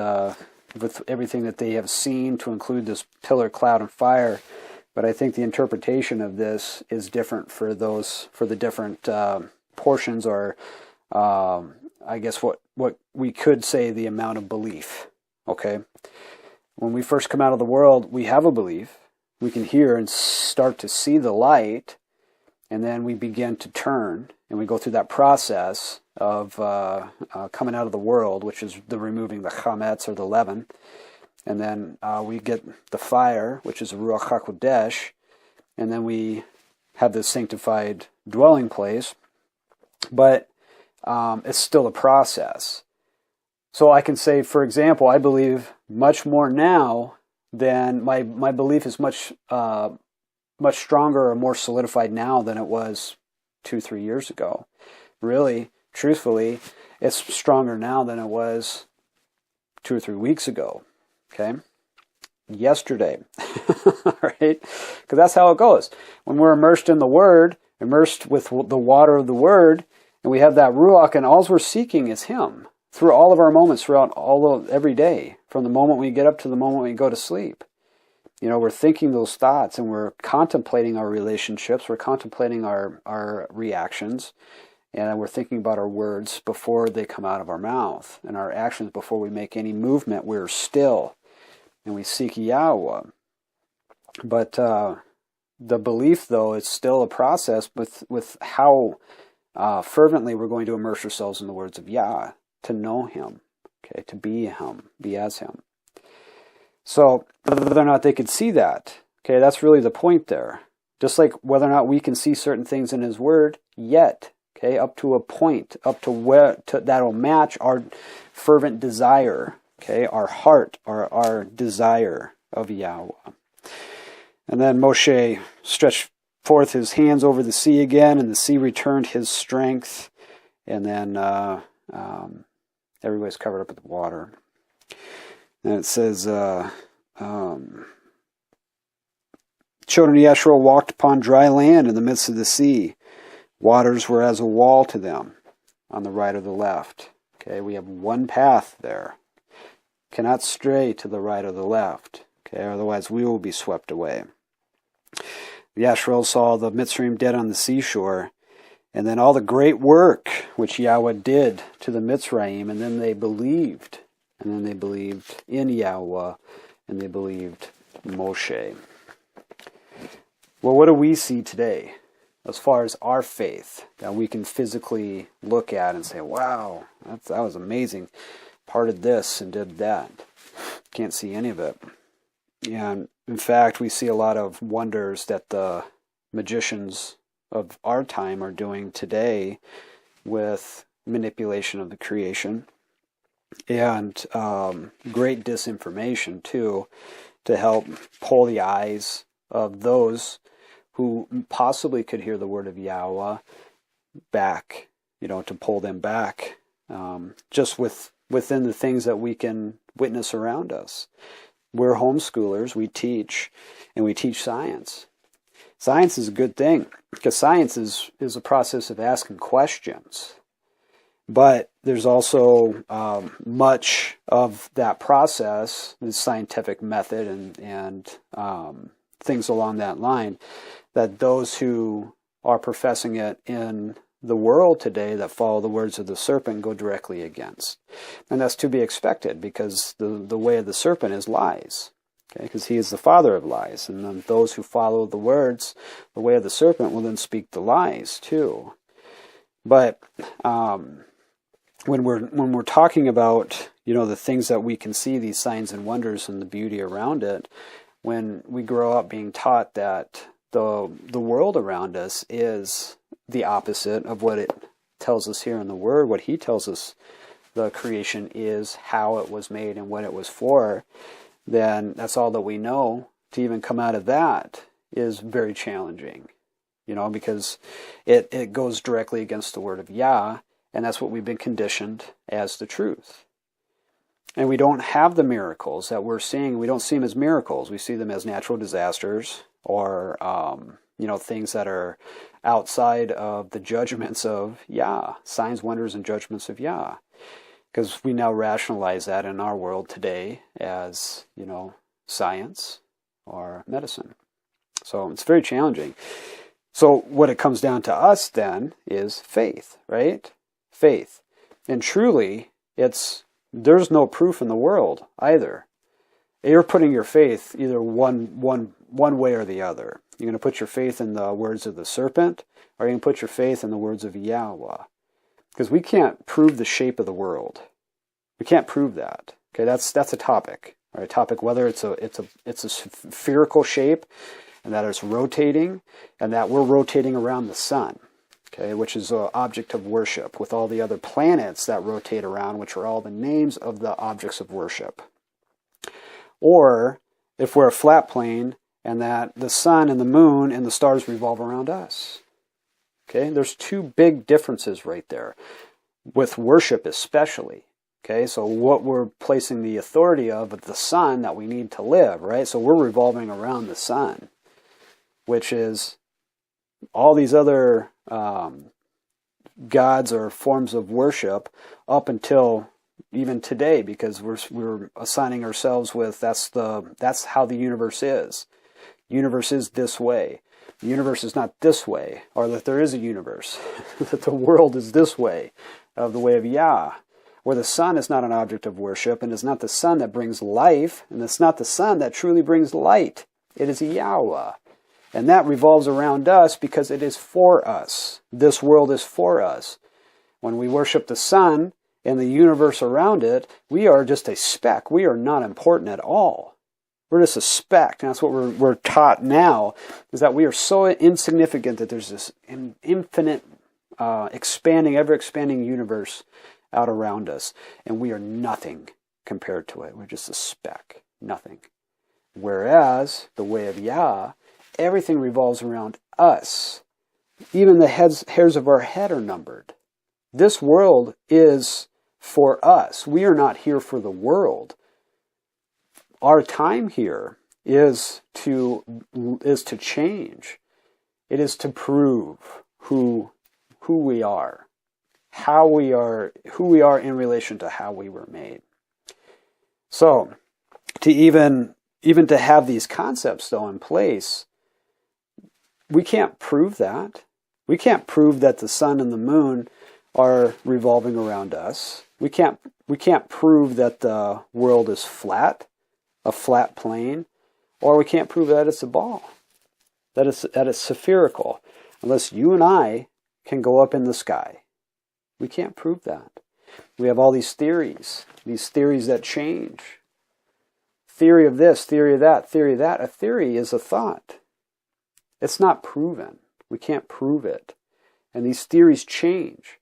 with everything that they have seen, to include this pillar, cloud, and fire, but I think the interpretation of this is different for the different portions, or I guess what we could say the amount of belief. Okay, when we first come out of the world, we have a belief. We can hear and start to see the light, and then we begin to turn, and we go through that process of coming out of the world, which is the removing the chametz, or the leaven, and then we get the fire, which is a Ruach HaKodesh, and then we have this sanctified dwelling place, but it's still a process. So I can say, for example, I believe much more now than my belief is much stronger or more solidified now than it was 2-3 years ago. Really, truthfully, it's stronger now than it was 2 or 3 weeks ago. Okay, yesterday, right? Because that's how it goes. When we're immersed in the Word, immersed with the water of the Word, and we have that Ruach, and all we're seeking is Him. Through all of our moments, throughout every day, from the moment we get up to the moment we go to sleep. You know, we're thinking those thoughts, and we're contemplating our relationships, we're contemplating our reactions, and we're thinking about our words before they come out of our mouth, and our actions before we make any movement. We're still, and we seek YAHUAH. But the belief, though, is still a process with how fervently we're going to immerse ourselves in the words of Yah. To know Him, okay, to be Him, be as Him. So whether or not they could see that, okay, that's really the point there. Just like whether or not we can see certain things in His Word, yet, okay, up to a point, up to where that'll match our fervent desire, okay, our heart, our desire of YAHUAH. And then Moshe stretched forth his hands over the sea again, and the sea returned his strength, and then everybody's covered up with water. And it says, children of Yashar'el walked upon dry land in the midst of the sea. Waters were as a wall to them on the right or the left. Okay, we have one path there. Cannot stray to the right or the left. Okay, otherwise we will be swept away. Yashar'el saw the Mitzrayim dead on the seashore, and then all the great work which YAHUAH did to the Mitzrayim, and then they believed. And then they believed in YAHUAH, and they believed Moshe. Well, what do we see today as far as our faith that we can physically look at and say, wow, that was amazing. Parted this and did that. Can't see any of it. And in fact, we see a lot of wonders that the magicians of our time are doing today with manipulation of the creation, and great disinformation too, to help pull the eyes of those who possibly could hear the word of YAHUAH back, to pull them back, just within the things that we can witness around us. we're homeschoolers, we teach, and we teach science. Science is a good thing, because science is a process of asking questions. But there's also much of that process, the scientific method and things along that line, that those who are professing it in the world today that follow the words of the serpent go directly against. And that's to be expected, because the way of the serpent is lies. Okay, because he is the father of lies. And then those who follow the words, the way of the serpent, will then speak the lies too. But when we're talking about, the things that we can see, these signs and wonders and the beauty around it, when we grow up being taught that the world around us is the opposite of what it tells us here in the Word, what He tells us the creation is, how it was made, and what it was for, then that's all that we know. To even come out of that is very challenging, because it goes directly against the Word of Yah, and that's what we've been conditioned as the truth. And we don't have the miracles that we're seeing. We don't see them as miracles. We see them as natural disasters, or things that are outside of the judgments of Yah, signs, wonders, and judgments of Yah. Because we now rationalize that in our world today as, science or medicine. So it's very challenging. So what it comes down to us then is faith, right? Faith. And truly, there's no proof in the world either. You're putting your faith either one way or the other. You're going to put your faith in the words of the serpent, or you're going to put your faith in the words of YAHUAH. Because we can't prove the shape of the world. We can't prove that. Okay, that's a topic. Or a topic whether it's a spherical shape, and that it's rotating, and that we're rotating around the sun. Okay, which is an object of worship, with all the other planets that rotate around, which are all the names of the objects of worship. Or if we're a flat plane, and that the sun and the moon and the stars revolve around us. Okay, there's two big differences right there, with worship especially. Okay, so what we're placing the authority of the sun that we need to live, right? So we're revolving around the sun, which is all these other gods or forms of worship up until even today, because we're assigning ourselves with that's how the universe is. Universe is this way. The universe is not this way, or that there is a universe. That the world is this way, of the way of Yah, where the sun is not an object of worship, and it's not the sun that brings life, and it's not the sun that truly brings light. It is YAHUAH. And that revolves around us because it is for us. This world is for us. When we worship the sun and the universe around it, we are just a speck. We are not important at all. We're just a speck. And that's what we're taught now, is that we are so insignificant that there's this infinite, ever-expanding universe out around us. And we are nothing compared to it. We're just a speck. Nothing. Whereas, the way of Yah, everything revolves around us. Even the hairs of our head are numbered. This world is for us. We are not here for the world. Our time here is to change. It is to prove who we are, who we are in relation to how we were made. So, to even to have these concepts though in place, we can't prove that. We can't prove that the sun and the moon are revolving around us. We can't prove that the world is flat, a flat plane, or we can't prove that it's a ball, that it's spherical, unless you and I can go up in the sky. We can't prove that. We have all these theories that change. Theory of this, theory of that, theory of that. A theory is a thought. It's not proven. We can't prove it. And these theories change.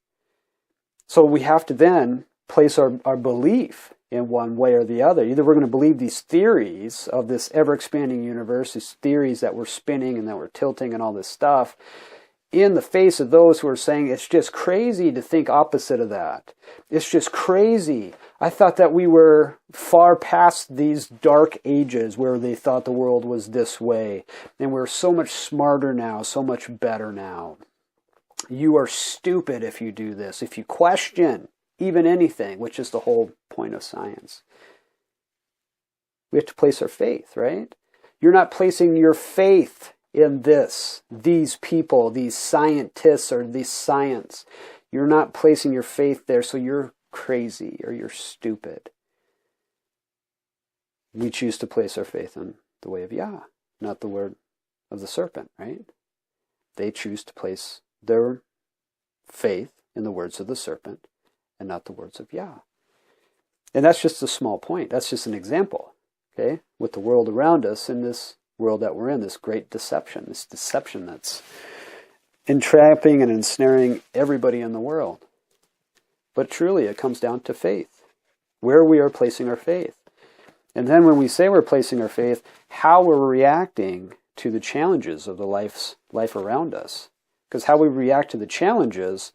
So we have to then place our belief in one way or the other. Either we're going to believe these theories of this ever-expanding universe, these theories that we're spinning and that we're tilting and all this stuff, in the face of those who are saying it's just crazy to think opposite of that. It's just crazy. I thought that we were far past these dark ages where they thought the world was this way. And we're so much smarter now, so much better now. You are stupid if you do this, if you question even anything, which is the whole point of science. We have to place our faith, right? You're not placing your faith in these people, these scientists or this science. You're not placing your faith there, so you're crazy or you're stupid. We choose to place our faith in the way of Yah, not the word of the serpent, right? They choose to place their faith in the words of the serpent and not the words of Yah. And that's just a small point. That's just an example, okay? With the world around us in this world that we're in, this great deception, this deception that's entrapping and ensnaring everybody in the world. But truly, it comes down to faith, where we are placing our faith. And then when we say we're placing our faith, how we're reacting to the challenges of the life around us. Because how we react to the challenges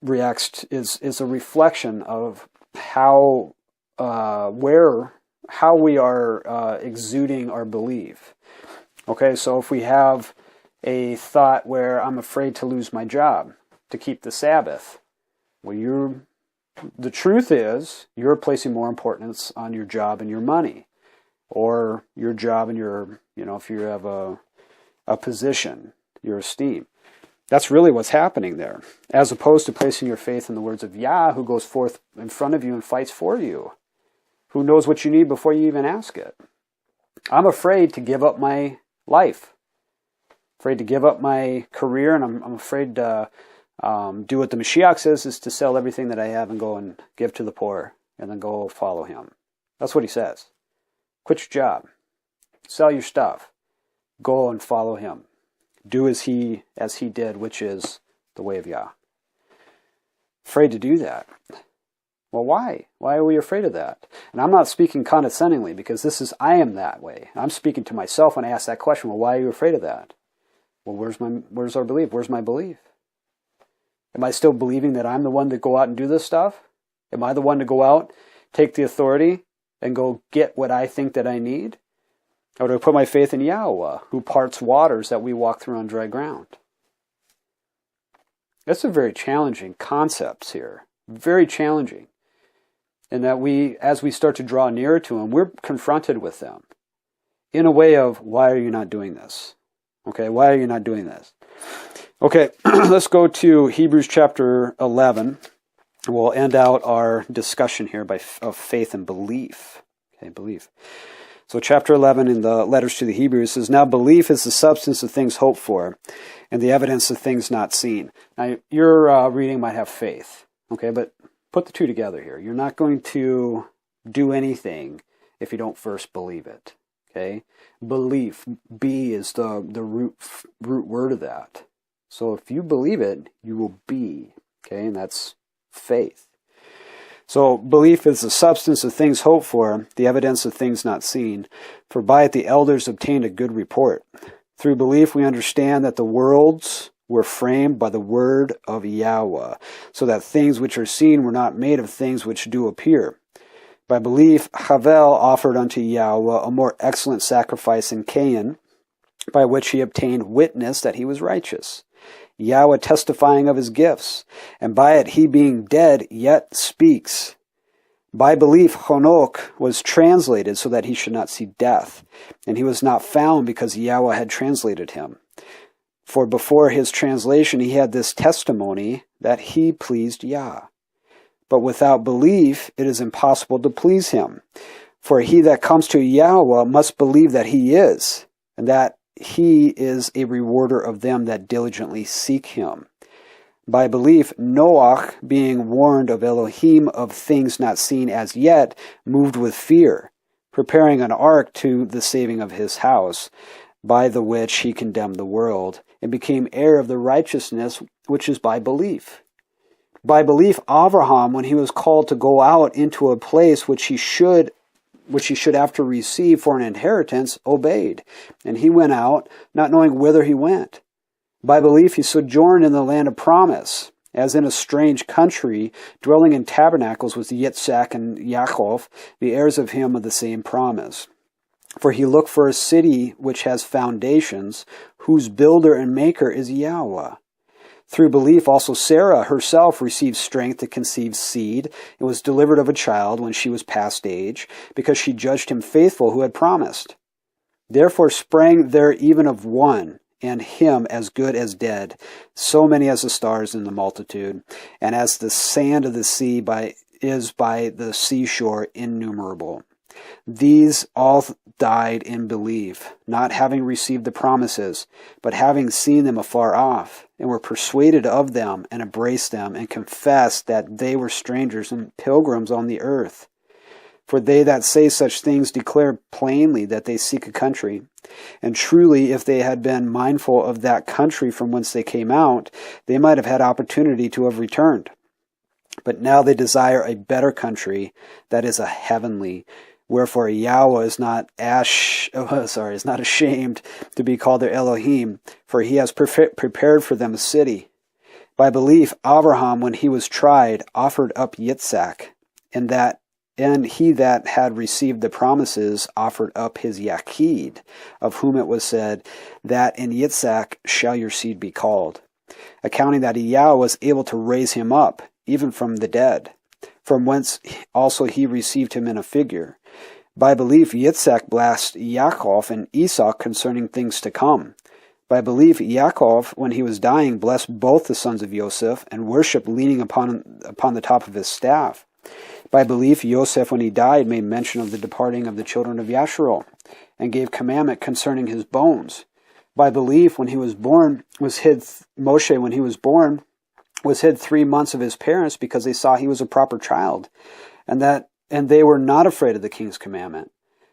is a reflection of how we are exuding our belief. Okay, so if we have a thought where I'm afraid to lose my job to keep the Sabbath, well, the truth is you're placing more importance on your job and your money, or your job and your, if you have a position, your esteem. That's really what's happening there, as opposed to placing your faith in the words of Yah, who goes forth in front of you and fights for you, who knows what you need before you even ask it. I'm afraid to give up my life, afraid to give up my career, and I'm afraid to do what the Mashiach says, is to sell everything that I have and go and give to the poor, and then go follow him. That's what he says. Quit your job. Sell your stuff. Go and follow him. Do as he did, which is the way of Yah. Afraid to do that. Well, why? Why are we afraid of that? And I'm not speaking condescendingly, because I am that way. I'm speaking to myself when I ask that question. Well, why are you afraid of that? Well, where's our belief? Where's my belief? Am I still believing that I'm the one to go out and do this stuff? Am I the one to go out, take the authority, and go get what I think that I need? Or do I put my faith in YAHUAH, who parts waters that we walk through on dry ground? That's a very challenging concepts here. Very challenging. And that as we start to draw nearer to him, we're confronted with them in a way of, why are you not doing this? Okay, why are you not doing this? Okay, let's go to Hebrews chapter 11. We'll end out our discussion here of faith and belief. Okay, belief. So chapter 11 in the letters to the Hebrews says, now belief is the substance of things hoped for and the evidence of things not seen. Now your reading might have faith, okay, but put the two together here. You're not going to do anything if you don't first believe it, okay? Belief, be is the root word of that. So if you believe it, you will be, okay, and that's faith. So belief is the substance of things hoped for, the evidence of things not seen. For by it the elders obtained a good report. Through belief we understand that the worlds were framed by the word of YAHUAH, so that things which are seen were not made of things which do appear. By belief Havel offered unto YAHUAH a more excellent sacrifice than Cain, by which he obtained witness that he was righteous. YAHUAH testifying of his gifts, and by it he being dead yet speaks. By belief Hanok was translated so that he should not see death, and he was not found because YAHUAH had translated him. For before his translation he had this testimony that he pleased Yah. But without belief it is impossible to please him. For he that comes to YAHUAH must believe that he is, and that he is a rewarder of them that diligently seek him. By belief, Noach, being warned of Elohim of things not seen as yet, moved with fear, preparing an ark to the saving of his house, by the which he condemned the world, and became heir of the righteousness which is by belief. By belief, Abraham, when he was called to go out into a place which he should after receive for an inheritance, obeyed. And he went out, not knowing whither he went. By belief he sojourned in the land of promise, as in a strange country, dwelling in tabernacles with Yitzhak and Yaakov, the heirs of him of the same promise. For he looked for a city which has foundations, whose builder and maker is YAHUAH. Through belief also Sarah herself received strength to conceive seed, and was delivered of a child when she was past age, because she judged him faithful who had promised. Therefore sprang there even of one, and him as good as dead, so many as the stars in the multitude, and as the sand of the sea is by the seashore innumerable. These all died in belief, not having received the promises, but having seen them afar off, and were persuaded of them, and embraced them, and confessed that they were strangers and pilgrims on the earth. For they that say such things declare plainly that they seek a country. And truly, if they had been mindful of that country from whence they came out, they might have had opportunity to have returned. But now they desire a better country, that is a heavenly. Wherefore YAHUAH is not ashamed to be called their Elohim, for he has prepared for them a city. By belief, Abraham, when he was tried, offered up Yitzhak, and he that had received the promises offered up his Yachid, of whom it was said, that in Yitzhak shall your seed be called, accounting that YAHUAH was able to raise him up, even from the dead, from whence also he received him in a figure. By belief Yitzhak blessed Yaakov and Esau concerning things to come. By belief Yaakov, when he was dying, blessed both the sons of Yosef, and worshipped leaning upon the top of his staff. By belief Yosef, when he died, made mention of the departing of the children of Yashar'el, and gave commandment concerning his bones. By belief, when he was born, Moshe, when he was born, was hid 3 months of his parents, because they saw he was a proper child, and they were not afraid of the king's commandment.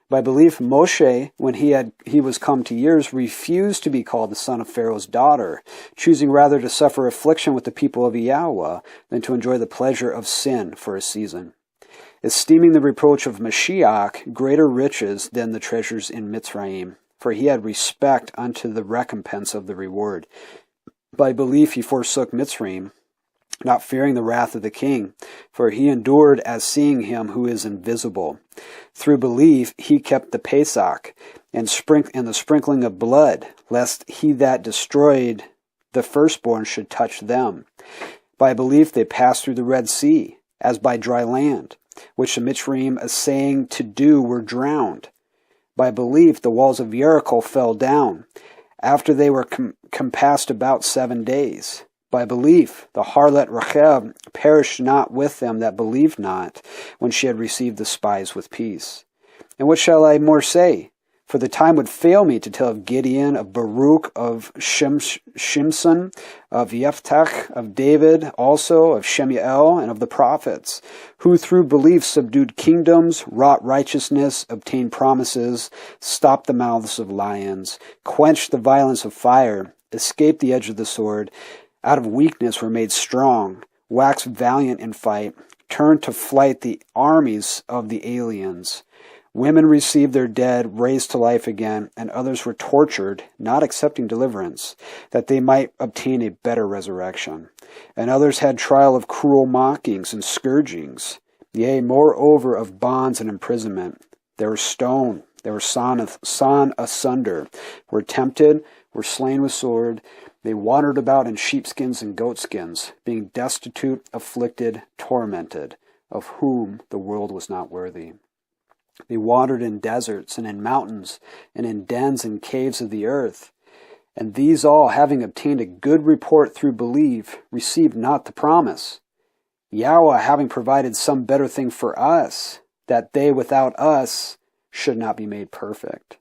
By belief, Moshe, when he was come to years, refused to be called the son of Pharaoh's daughter, choosing rather to suffer affliction with the people of YAHUAH than to enjoy the pleasure of sin for a season, esteeming the reproach of Mashiach greater riches than the treasures in Mitzrayim, for he had respect unto the recompense of the reward. By belief he forsook Mitzrayim, not fearing the wrath of the king, for he endured as seeing him who is invisible. Through belief he kept the Pesach, and the sprinkling of blood, lest he that destroyed the firstborn should touch them. By belief they passed through the Red Sea, as by dry land, which the Mitzrayim essaying to do were drowned. By belief the walls of Jericho fell down, after they were compassed about 7 days. By belief, the harlot Rachab perished not with them that believed not, when she had received the spies with peace. And what shall I more say? For the time would fail me to tell of Gideon, of Baruch, of Shimson, of Yephtach, of David, also of Shemuel, and of the prophets, who through belief subdued kingdoms, wrought righteousness, obtained promises, stopped the mouths of lions, quenched the violence of fire, escaped the edge of the sword, out of weakness were made strong, waxed valiant in fight, turned to flight the armies of the aliens. Women received their dead, raised to life again, and others were tortured, not accepting deliverance, that they might obtain a better resurrection. And others had trial of cruel mockings and scourgings, yea, moreover of bonds and imprisonment. They were stoned, they were sawn asunder, were tempted, were slain with sword. They wandered about in sheepskins and goatskins, being destitute, afflicted, tormented, of whom the world was not worthy. They wandered in deserts and in mountains, and in dens and caves of the earth. And these all, having obtained a good report through belief, received not the promise. YAHUAH having provided some better thing for us, that they without us should not be made perfect.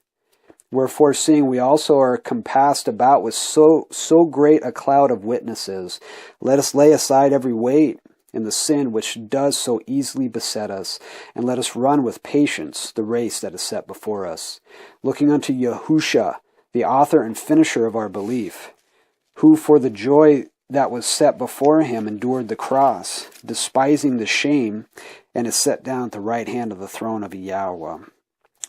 Wherefore, seeing we also are compassed about with so great a cloud of witnesses, let us lay aside every weight and the sin which does so easily beset us, and let us run with patience the race that is set before us, looking unto YAHUSHA, the author and finisher of our belief, who for the joy that was set before him endured the cross, despising the shame, and is set down at the right hand of the throne of YAHUAH.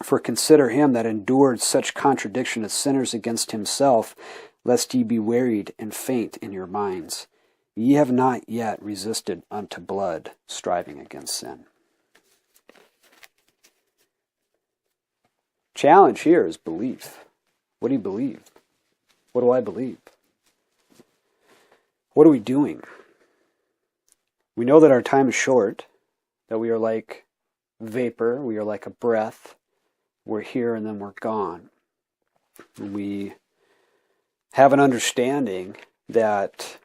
For consider him that endured such contradiction as sinners against himself, lest ye be wearied and faint in your minds. Ye have not yet resisted unto blood, striving against sin. Challenge here is belief. What do you believe? What do I believe? What are we doing? We know that our time is short, that we are like vapor, we are like a breath. We're here and then we're gone. And we have an understanding that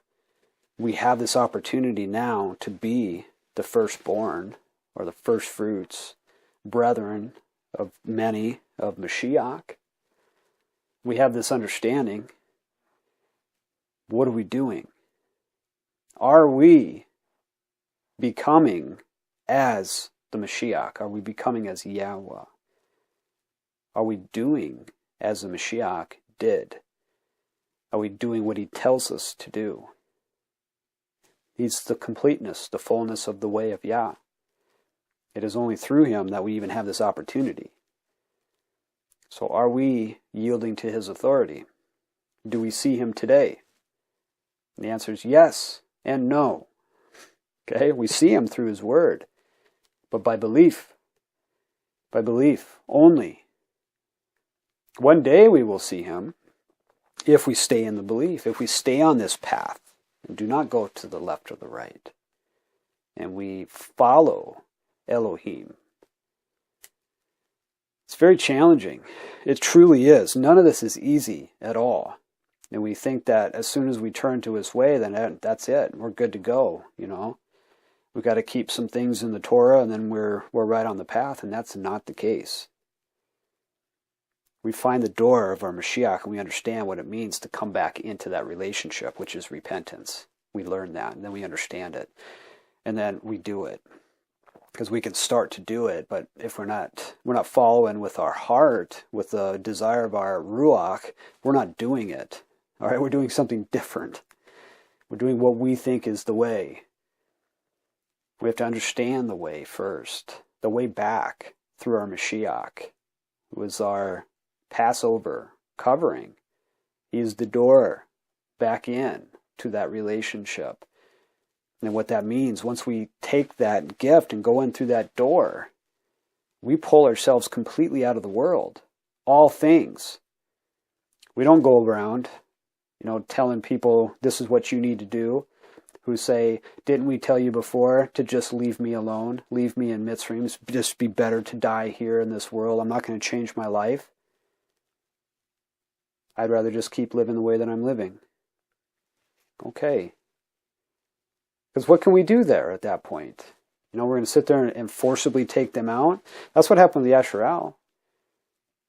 we have this opportunity now to be the firstborn, or the first fruits, brethren of many of Mashiach. We have this understanding. What are we doing? Are we becoming as the Mashiach? Are we becoming as YAHUAH? Are we doing as the Mashiach did? Are we doing what he tells us to do? He's the completeness, the fullness of the way of Yah. It is only through him that we even have this opportunity. So are we yielding to his authority? Do we see him today? And the answer is yes and no. Okay, we see him through his word, but by belief only. One day we will see him if we stay in the belief, if we stay on this path and do not go to the left or the right, and we follow Elohim. It's very challenging. It truly is. None of this is easy at all. And we think that as soon as we turn to his way, then that's it. We're good to go, you know. We've got to keep some things in the Torah, and then we're right on the path, and that's not the case. We find the door of our Mashiach, and we understand what it means to come back into that relationship, which is repentance. We learn that, and then we understand it. And then we do it. Because we can start to do it, but if we're not following with our heart, with the desire of our ruach, we're not doing it. All right, we're doing something different. We're doing what we think is the way. We have to understand the way first. The way back through our Mashiach was our Passover covering. He's the door back in to that relationship. And what that means, once we take that gift and go in through that door, we pull ourselves completely out of the world. All things. We don't go around, telling people this is what you need to do, who say, didn't we tell you before to just leave me alone, leave me in Mitzrayim, it's just be better to die here in this world, I'm not going to change my life. I'd rather just keep living the way that I'm living. Okay. Because what can we do there at that point? We're going to sit there and forcibly take them out. That's what happened with Yashar'el.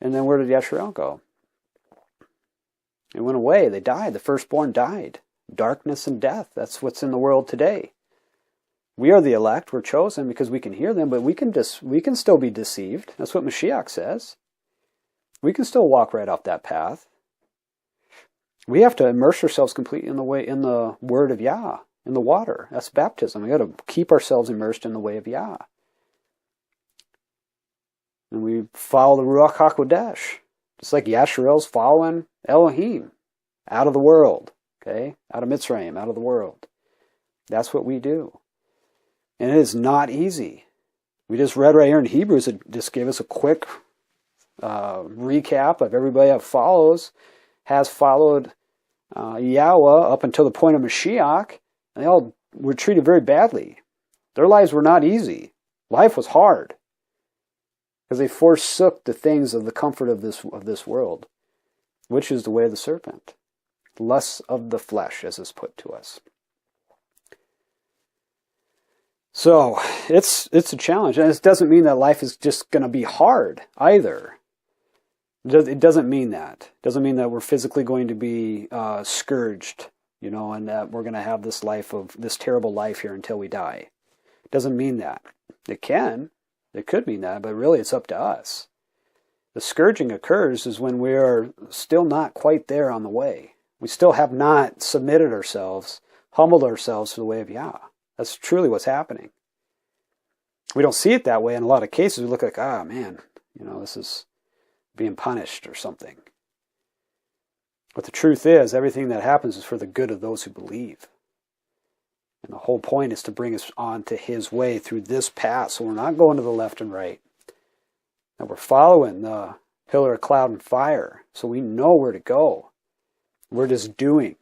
And then where did Yashar'el go? It went away. They died. The firstborn died. Darkness and death. That's what's in the world today. We are the elect. We're chosen because we can hear them, but we can still be deceived. That's what Mashiach says. We can still walk right off that path. We have to immerse ourselves completely in the word of Yah. In the water. That's baptism. We got to keep ourselves immersed in the way of Yah. And we follow the Ruach HaKodesh. Just like Yashar'el's following Elohim. Out of the world. Okay? Out of Mitzrayim. Out of the world. That's what we do. And it is not easy. We just read right here in Hebrews. It just gave us a quick recap of everybody that has followed YAHUAH up until the point of Mashiach. And they all were treated very badly. Their lives were not easy. Life was hard. Because they forsook the things of the comfort of this world, which is the way of the serpent. Lusts of the flesh, as is put to us. So, it's a challenge. And it doesn't mean that life is just going to be hard, either. It doesn't mean that. It doesn't mean that we're physically going to be scourged, and that we're going to have this terrible life here until we die. It doesn't mean that. It could mean that, but really it's up to us. The scourging occurs is when we are still not quite there on the way. We still have not submitted ourselves, humbled ourselves to the way of Yah. That's truly what's happening. We don't see it that way in a lot of cases. We look like, man, this is being punished or something. But the truth is, everything that happens is for the good of those who believe. And the whole point is to bring us on to his way through this path. So we're not going to the left and right. And we're following the pillar of cloud and fire. So we know where to go. We're just doing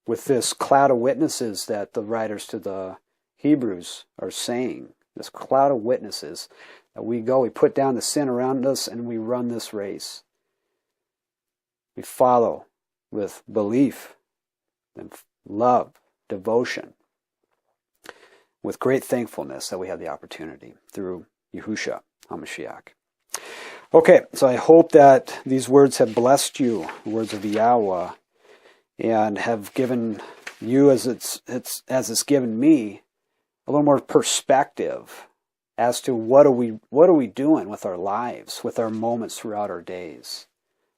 with this cloud of witnesses that the writers to the Hebrews are saying. This cloud of witnesses that we go, we put down the sin around us, and we run this race. We follow with belief and love, devotion, with great thankfulness that we have the opportunity through YAHUSHA HA'MASHIACH. Okay, so I hope that these words have blessed you, the words of YAHUAH, and have given you, as it's given me, a little more perspective as to what are we doing with our lives, with our moments throughout our days.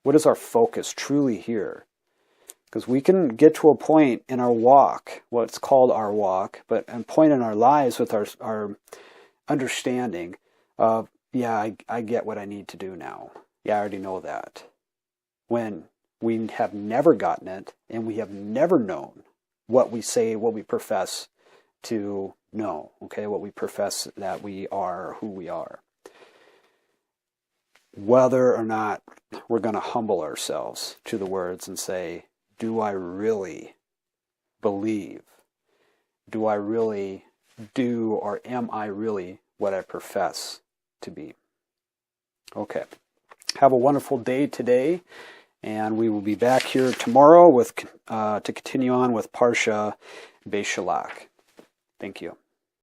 What is our focus truly here? Because we can get to a point in our walk, what's called our walk, but a point in our lives with our understanding of, yeah, I get what I need to do now. Yeah, I already know that. When we have never gotten it, and we have never known what we say, what we profess to know, okay, what we profess that we are, who we are. Whether or not we're going to humble ourselves to the words and say, do I really believe? Do I really do, or am I really what I profess to be? Okay. Have a wonderful day today, and we will be back here tomorrow with to continue on with Parashah Beshalach. Thank you.